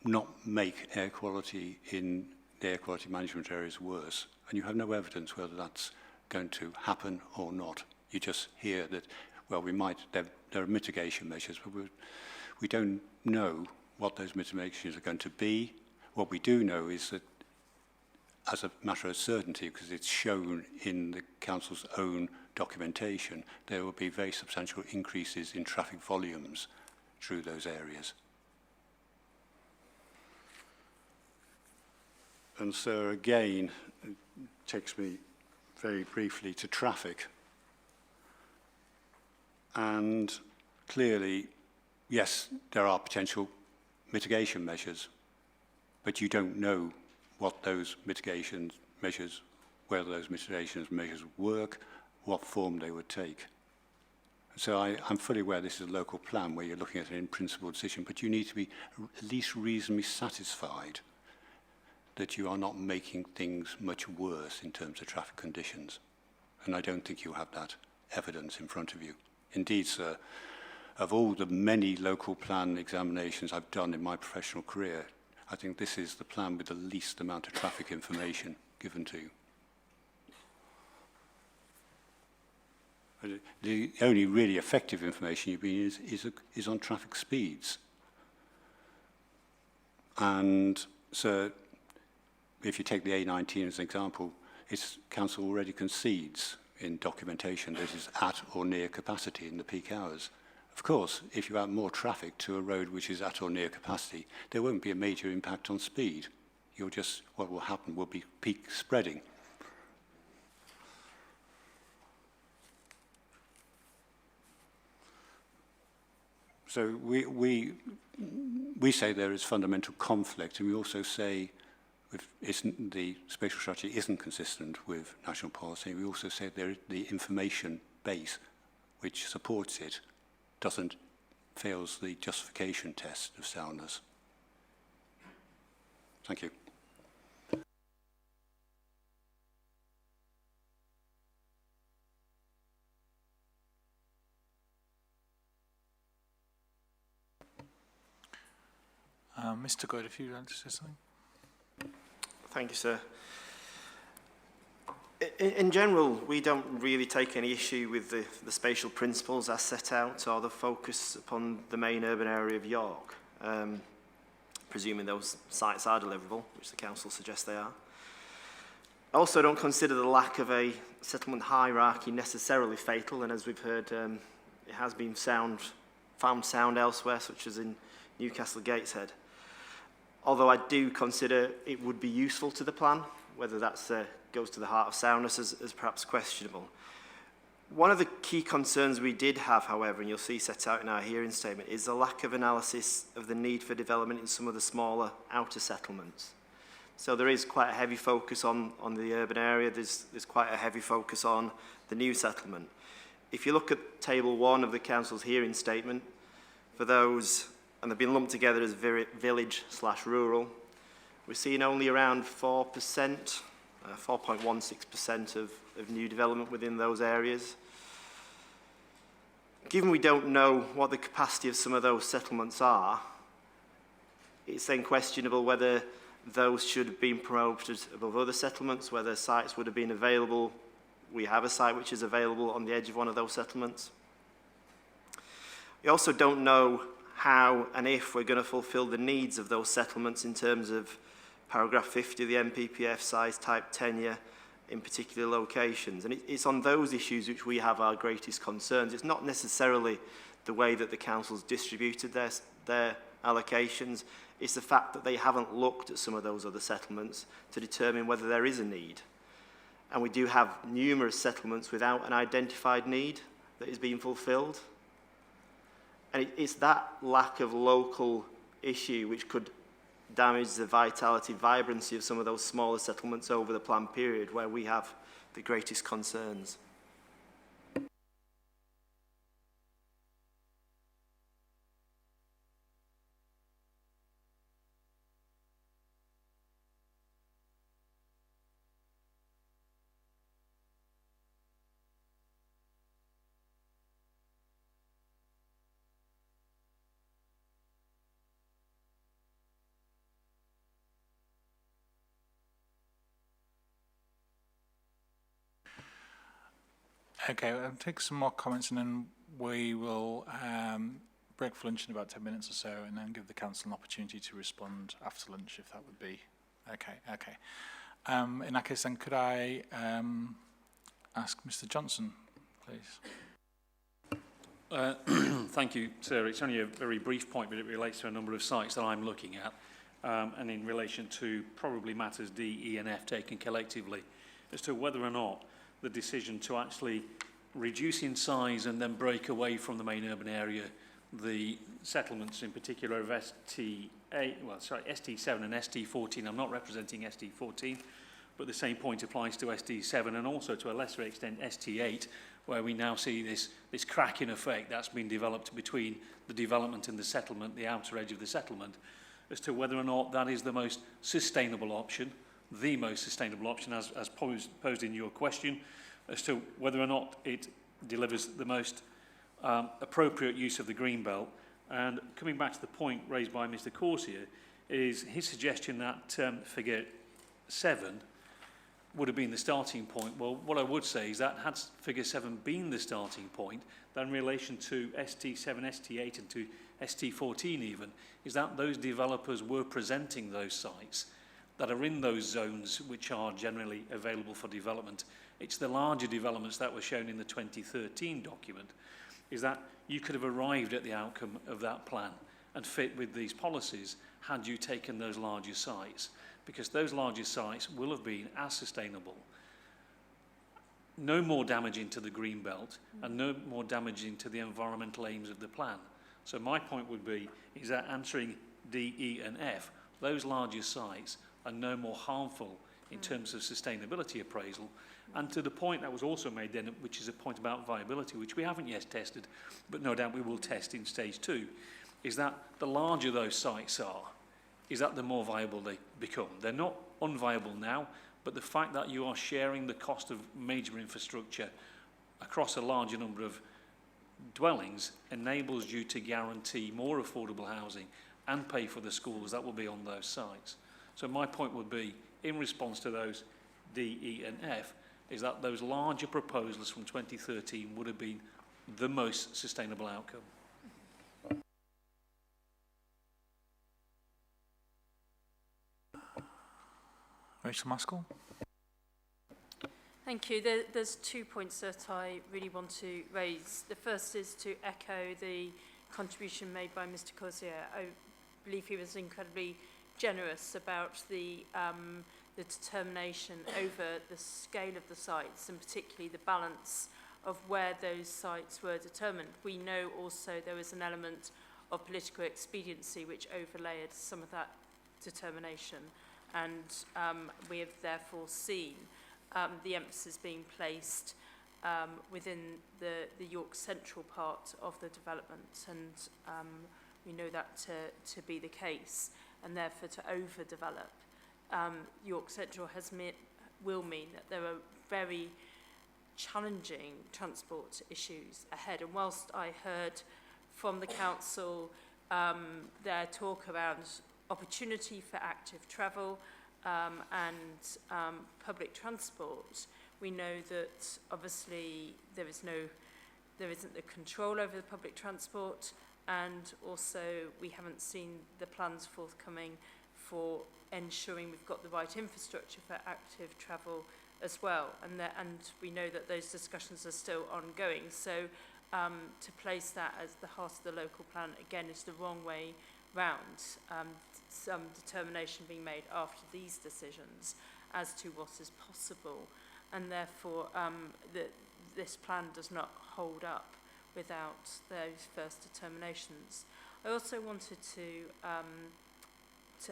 not make air quality in the air quality management areas worse. And you have no evidence whether that's going to happen or not. You just hear that, well, there are mitigation measures, but we don't know what those mitigations are going to be. What we do know is that, as a matter of certainty, because it's shown in the council's own documentation, there will be very substantial increases in traffic volumes through those areas. And so again, it takes me very briefly to traffic. And clearly, yes, there are potential mitigation measures, but you don't know what those mitigation measures, whether those mitigation measures work, what form they would take. So I'm fully aware this is a local plan where you're looking at an in-principle decision, but you need to be at least reasonably satisfied that you are not making things much worse in terms of traffic conditions. And I don't think you have that evidence in front of you. Indeed, sir, of all the many local plan examinations I've done in my professional career, I think this is the plan with the least amount of traffic information given to you. The only really effective information you've been is on traffic speeds. And so if you take the A19 as an example, council already concedes in documentation that it's at or near capacity in the peak hours. Of course, if you add more traffic to a road which is at or near capacity, there won't be a major impact on speed. What will happen will be peak spreading. So we say there is fundamental conflict, and we also say if the spatial strategy isn't consistent with national policy. We also say the information base which supports it fails the justification test of soundness. Thank you. Mr. Good, if you'd like to say something. Thank you, sir. In general, we don't really take any issue with the spatial principles as set out or the focus upon the main urban area of York, presuming those sites are deliverable, which the council suggests they are. I also don't consider the lack of a settlement hierarchy necessarily fatal, and as we've heard, it has been found sound elsewhere, such as in Newcastle Gateshead. Although I do consider it would be useful to the plan, whether that goes to the heart of soundness is perhaps questionable. One of the key concerns we did have, however, and you'll see set out in our hearing statement, is the lack of analysis of the need for development in some of the smaller outer settlements. So there is quite a heavy focus on the urban area, there's quite a heavy focus on the new settlement. If you look at Table 1 of the Council's hearing statement, for those, and they've been lumped together as village/rural, we're seeing only around 4%, 4.16% of new development within those areas. Given we don't know what the capacity of some of those settlements are, it's then questionable whether those should have been promoted above other settlements, whether sites would have been available. We have a site which is available on the edge of one of those settlements. We also don't know how and if we're going to fulfil the needs of those settlements in terms of paragraph 50 of the NPPF, size, type, tenure in particular locations. And it's on those issues which we have our greatest concerns. It's not necessarily the way that the council's distributed their allocations. It's the fact that they haven't looked at some of those other settlements to determine whether there is a need. And we do have numerous settlements without an identified need that is being fulfilled. And it's that lack of local issue which could damage the vitality, vibrancy of some of those smaller settlements over the planned period where we have the greatest concerns. Okay, I'll take some more comments and then we will break for lunch in about 10 minutes or so and then give the council an opportunity to respond after lunch if that would be okay. In that case then could I ask Mr. Johnson, please? Thank you, sir. It's only a very brief point, but it relates to a number of sites that I'm looking at and in relation to probably matters D, E and F taken collectively as to whether or not the decision to actually reduce in size and then break away from the main urban area, the settlements in particular of ST7 and ST14. I'm not representing ST14, but the same point applies to ST7 and also to a lesser extent ST8, where we now see this cracking effect that's been developed between the development and the settlement, the outer edge of the settlement, as to whether or not that is the most sustainable option, as posed in your question, as to whether or not it delivers the most appropriate use of the green belt. And coming back to the point raised by Mr. Corsier, is his suggestion that figure 7 would have been the starting point. Well, what I would say is that had figure 7 been the starting point, then in relation to ST7, ST8 and to ST14 even, is that those developers were presenting those sites that are in those zones which are generally available for development. It's the larger developments that were shown in the 2013 document, is that you could have arrived at the outcome of that plan and fit with these policies had you taken those larger sites, because those larger sites will have been as sustainable, no more damaging to the green belt and no more damaging to the environmental aims of the plan So my point would be, is that answering D, E and F, those larger sites are no more harmful in terms of sustainability appraisal. And to the point that was also made then, which is a point about viability, which we haven't yet tested, but no doubt we will test in stage 2, is that the larger those sites are, is that the more viable they become. They're not unviable now, but the fact that you are sharing the cost of major infrastructure across a larger number of dwellings enables you to guarantee more affordable housing and pay for the schools that will be on those sites. So my point would be, in response to those D, E and F, is that those larger proposals from 2013 would have been the most sustainable outcome. Rachel Maskell. Thank you. There's 2 points that I really want to raise. The first is to echo the contribution made by Mr. Cozier. I believe he was incredibly generous about the determination over the scale of the sites, and particularly the balance of where those sites were determined. We know also there was an element of political expediency which overlaid some of that determination, and we have therefore seen the emphasis being placed within the York Central part of the development, and we know that to be the case, and therefore to overdevelop York Central will mean that there are very challenging transport issues ahead. And whilst I heard from the council their talk around opportunity for active travel and public transport, we know that obviously there isn't the control over the public transport, and also we haven't seen the plans forthcoming for ensuring we've got the right infrastructure for active travel as well, and we know that those discussions are still ongoing. So to place that as the heart of the local plan again is the wrong way round. Some determination being made after these decisions as to what is possible, and therefore this plan does not hold up without those first determinations. I also wanted to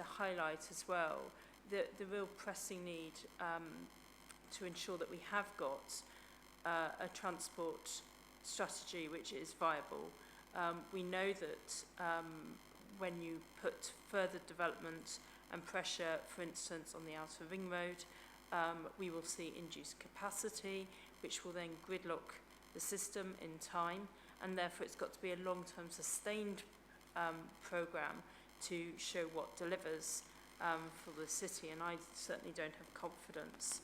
highlight as well the real pressing need to ensure that we have got a transport strategy which is viable. We know that when you put further development and pressure, for instance, on the Outer Ring Road, we will see induced capacity, which will then gridlock the system in time, and therefore it's got to be a long-term sustained programme to show what delivers for the city, and I certainly don't have confidence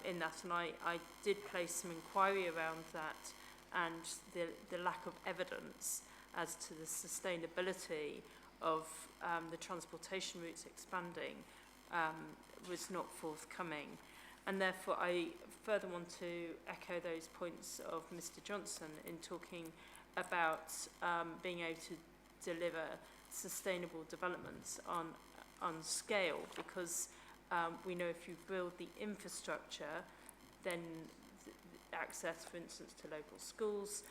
in that, and I did place some inquiry around that, and the lack of evidence as to the sustainability of the transportation routes expanding was not forthcoming. And therefore I further want to echo those points of Mr. Johnson in talking about being able to deliver sustainable developments on scale, because we know if you build the infrastructure, then access, for instance, to local schools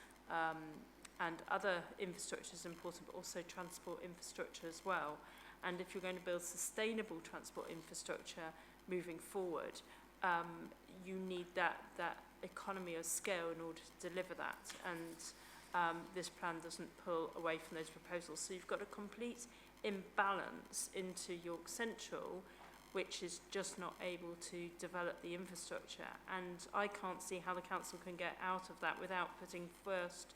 and other infrastructure is important, but also transport infrastructure as well. And if you're going to build sustainable transport infrastructure moving forward, you need that economy of scale in order to deliver that. And this plan doesn't pull away from those proposals. So you've got a complete imbalance into York Central, which is just not able to develop the infrastructure. And I can't see how the council can get out of that without putting first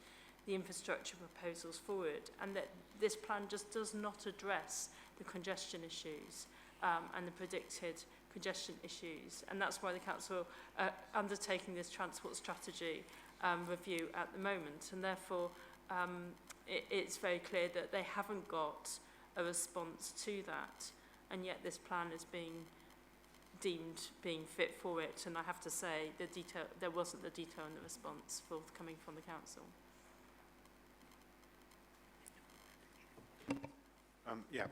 the infrastructure proposals forward, and that this plan just does not address the congestion issues and the predicted congestion issues. And that's why the council are undertaking this transport strategy review at the moment, and therefore it's very clear that they haven't got a response to that, and yet this plan is deemed being fit for it. And I have to say, there wasn't the detail in the response forthcoming from the council. Yeah.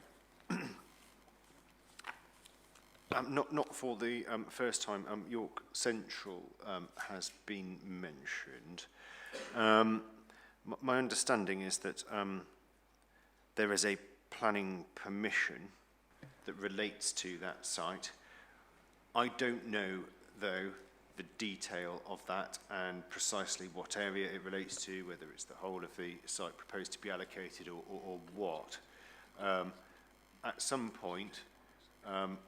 Not for the first time. York Central has been mentioned. My understanding is that there is a planning permission that relates to that site. I don't know, though, the detail of that and precisely what area it relates to, whether it's the whole of the site proposed to be allocated or what. At some point, I'm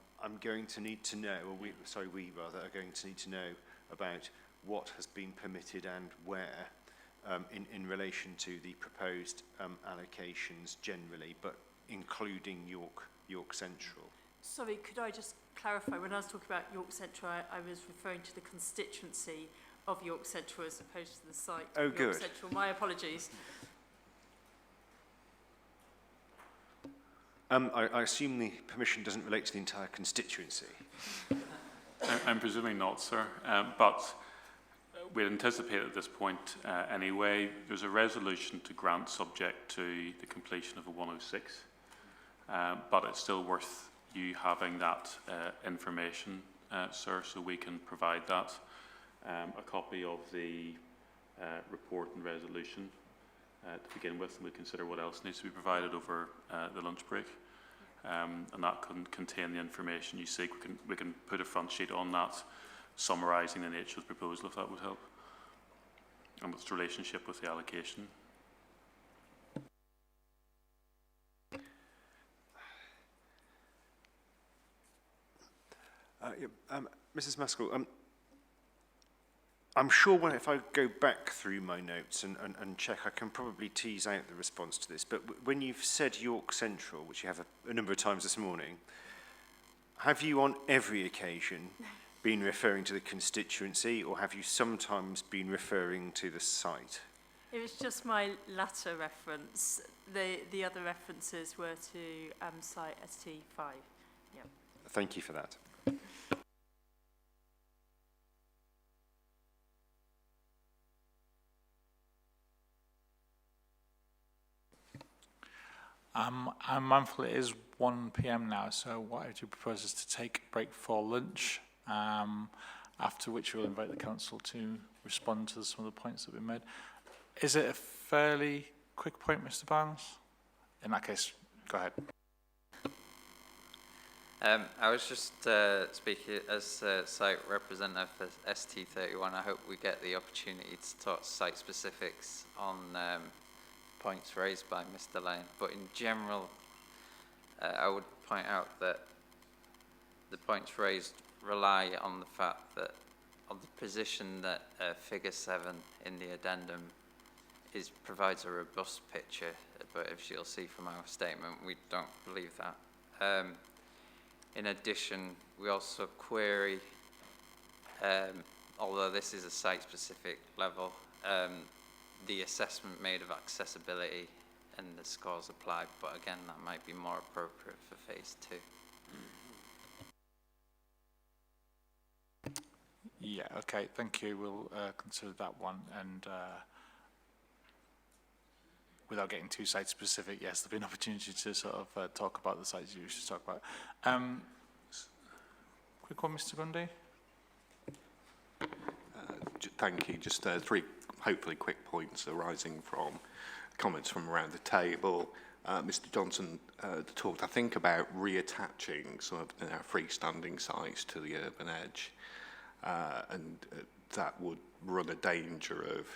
going to need to know, or we are going to need to know about what has been permitted and where in relation to the proposed allocations generally, but including York Central. Sorry, could I just clarify, when I was talking about York Central, I was referring to the constituency of York Central as opposed to the site Oh, of York good. Central. My apologies. I assume the permission doesn't relate to the entire constituency. I'm presuming not, sir, but we anticipate at this point anyway, there's a resolution to grant subject to the completion of a 106, but it's still worth you having that information, sir, so we can provide that. A copy of the report and resolution to begin with, and we'll consider what else needs to be provided over the lunch break. And that can contain the information you seek. We can put a front sheet on that, summarising the nature of the proposal, if that would help, and its relationship with the allocation. Mrs. Maskell, I'm sure if I go back through my notes and check, I can probably tease out the response to this. But when you've said York Central, which you have a number of times this morning, have you on every occasion been referring to the constituency, or have you sometimes been referring to the site? It was just my latter reference. The other references were to site ST5. Yep. Thank you for that. I'm mindful it is 1 p.m. now, so what I do propose is to take a break for lunch, after which we'll invite the council to respond to some of the points that we made. Is it a fairly quick point, Mr. Barnes? In that case, go ahead. I was just speaking as site representative for ST31. I hope we get the opportunity to talk site specifics on points raised by Mr. Lane. But in general, I would point out that the points raised rely on the fact that of the position that figure 7 in the addendum provides a robust picture, but as you'll see from our statement, we don't believe that. In addition, we also query, although this is a site-specific level, the assessment made of accessibility and the scores applied, but again, that might be more appropriate for phase 2. Yeah, okay, thank you. We'll consider that one, and without getting too site-specific, yes, there'll be an opportunity to sort of talk about the sites you should talk about. Quick one, Mr. Grundy. Thank you. Just 3 hopefully quick points arising from comments from around the table. Mr. Johnson talked, I think, about reattaching some of our freestanding sites to the urban edge, and that would run a danger of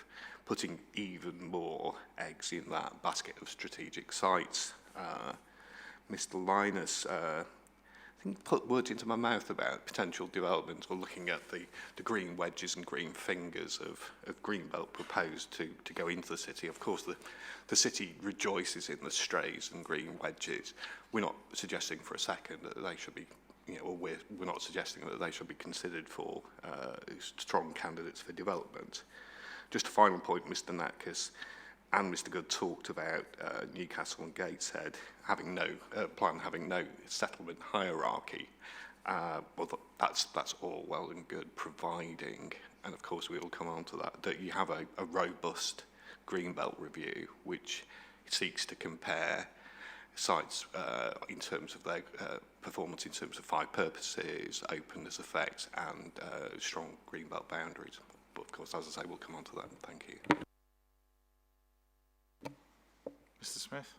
putting even more eggs in that basket of strategic sites. Mr. Linus, I think, put words into my mouth about potential development or looking at the green wedges and green fingers of Greenbelt proposed to go into the city. Of course, the city rejoices in the strays and green wedges. We're not suggesting for a second that they should be, or we're not suggesting that they should be considered for strong candidates for development. Just a final point, Mr. Natkus and Mr. Good talked about Newcastle and Gateshead having no settlement hierarchy. Well, that's all well and good, providing, and of course we will come on to that you have a robust Greenbelt review which seeks to compare sites in terms of their performance in terms of 5 purposes, openness effects, and strong Greenbelt boundaries. But of course, as I say, we'll come on to that. Thank you. Mr. Smith?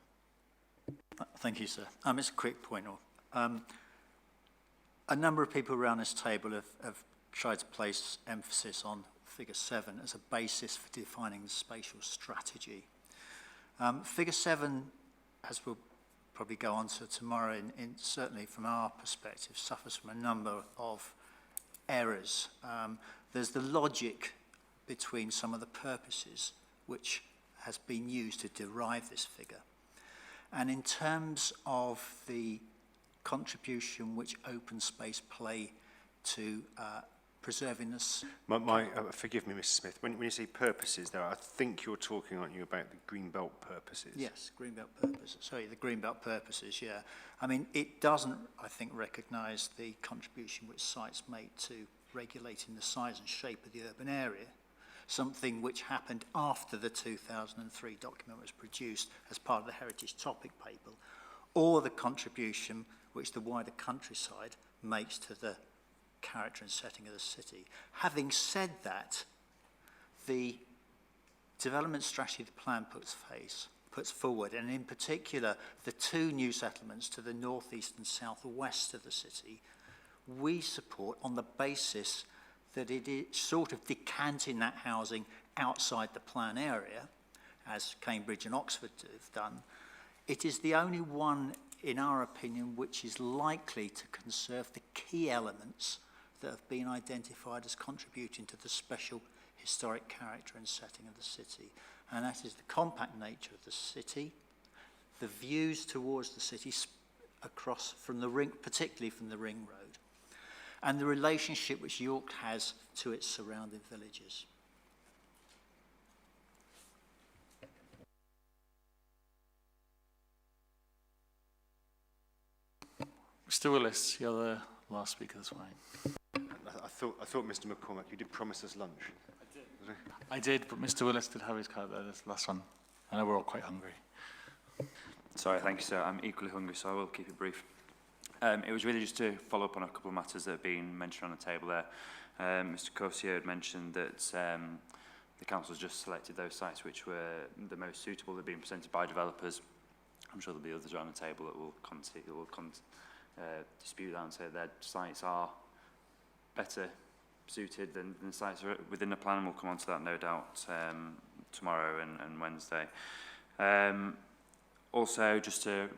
Thank you, sir. It's a quick point. A number of people around this table have tried to place emphasis on Figure 7 as a basis for defining the spatial strategy. Figure 7, as we'll probably go on to tomorrow, certainly from our perspective, suffers from a number of errors. There's the logic between some of the purposes which has been used to derive this figure. And in terms of the contribution which open space play to preserving this... Forgive me, Mr Smith, when you say purposes there, I think you're talking, aren't you, about the Greenbelt purposes? Yes, Greenbelt purposes. Sorry, the Greenbelt purposes, yeah. I mean, it doesn't, I think, recognise the contribution which sites make to regulating the size and shape of the urban area, something which happened after the 2003 document was produced as part of the Heritage Topic Paper, or the contribution which the wider countryside makes to the character and setting of the city. Having said that, the development strategy the plan puts forward, and in particular the two new settlements to the northeast and southwest of the city, we support on the basis that it is sort of decanting that housing outside the plan area, as Cambridge and Oxford have done. It is the only one, in our opinion, which is likely to conserve the key elements that have been identified as contributing to the special historic character and setting of the city. And that is the compact nature of the city, the views towards the city across from the ring, particularly from the ring road, and the relationship which York has to its surrounding villages. Mr Willis, you're the last speaker this morning. I thought, Mr McCormack, you did promise us lunch. I did, but Mr Willis did have his card there, this last one. I know we're all quite hungry. Sorry, thank you, sir. I'm equally hungry, so I will keep it brief. It was really just to follow up on a couple of matters that have been mentioned on the table there. Mr Corsier had mentioned that the council's just selected those sites which were the most suitable. They've been presented by developers. I'm sure there'll be others around the table that will dispute that and say their sites are better suited than sites within the plan, and we'll come on to that no doubt tomorrow and Wednesday. Also, just to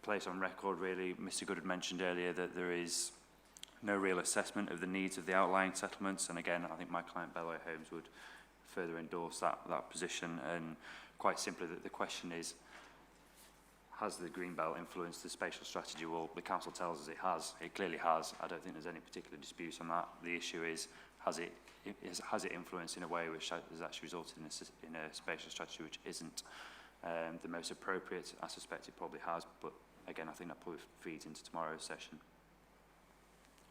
place on record really, Mr Good had mentioned earlier that there is no real assessment of the needs of the outlying settlements, and again I think my client Belloy Homes would further endorse that position, and quite simply that the question is, has the Greenbelt influenced the spatial strategy? Well, the council tells us it has. It clearly has. I don't think there's any particular dispute on that. The issue is, has it influenced in a way which has actually resulted in a spatial strategy which isn't the most appropriate? I suspect it probably has, but again, I think that probably feeds into tomorrow's session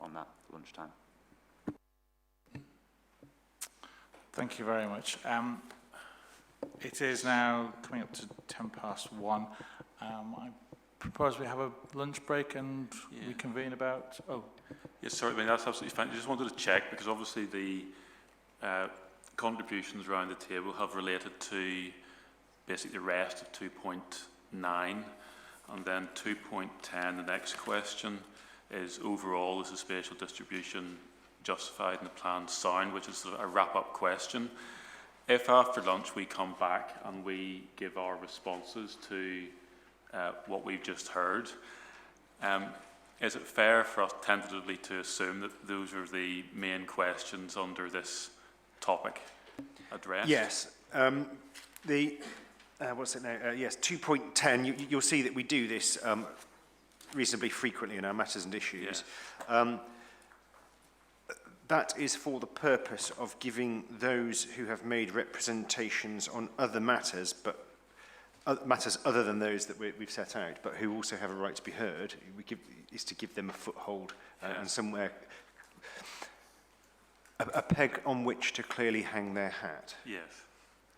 on that lunchtime. Thank you very much. It is now coming up to 1:10. I propose we have a lunch break and reconvene about... Oh. Yes, sorry, I mean, that's absolutely fine. I just wanted to check, because obviously the contributions around the table have related to basically the rest of 2.9, and then 2.10, the next question is overall, is the spatial distribution justified in the plan sound, which is sort of a wrap-up question. If after lunch we come back and we give our responses to what we've just heard, is it fair for us tentatively to assume that those are the main questions under this topic addressed? Yes. What's it now? Yes, 2.10. You'll see that we do this reasonably frequently in our matters and issues. Yeah. That is for the purpose of giving those who have made representations on other matters, but matters other than those that we've set out, but who also have a right to be heard, is to give them a foothold and somewhere, a peg on which to clearly hang their hat. Yes.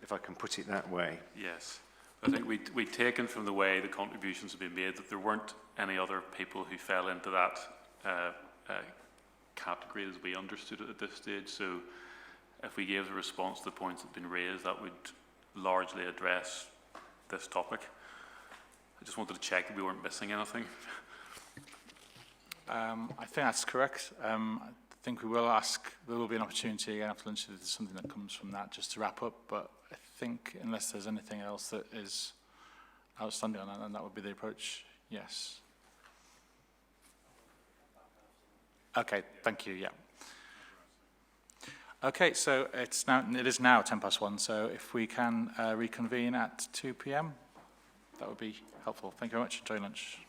If I can put it that way. Yes. I think we'd taken from the way the contributions have been made that there weren't any other people who fell into that category as we understood it at this stage. So if we gave the response to the points that have been raised, that would largely address this topic. I just wanted to check that we weren't missing anything. I think that's correct. I think we will ask, there will be an opportunity again after lunch if there's something that comes from that, just to wrap up, but I think unless there's anything else that is outstanding on that, then that would be the approach. Yes. Okay, thank you, yeah. Okay, so it is now 1:10, so if we can reconvene at 2 p.m, that would be helpful. Thank you very much. Enjoy lunch.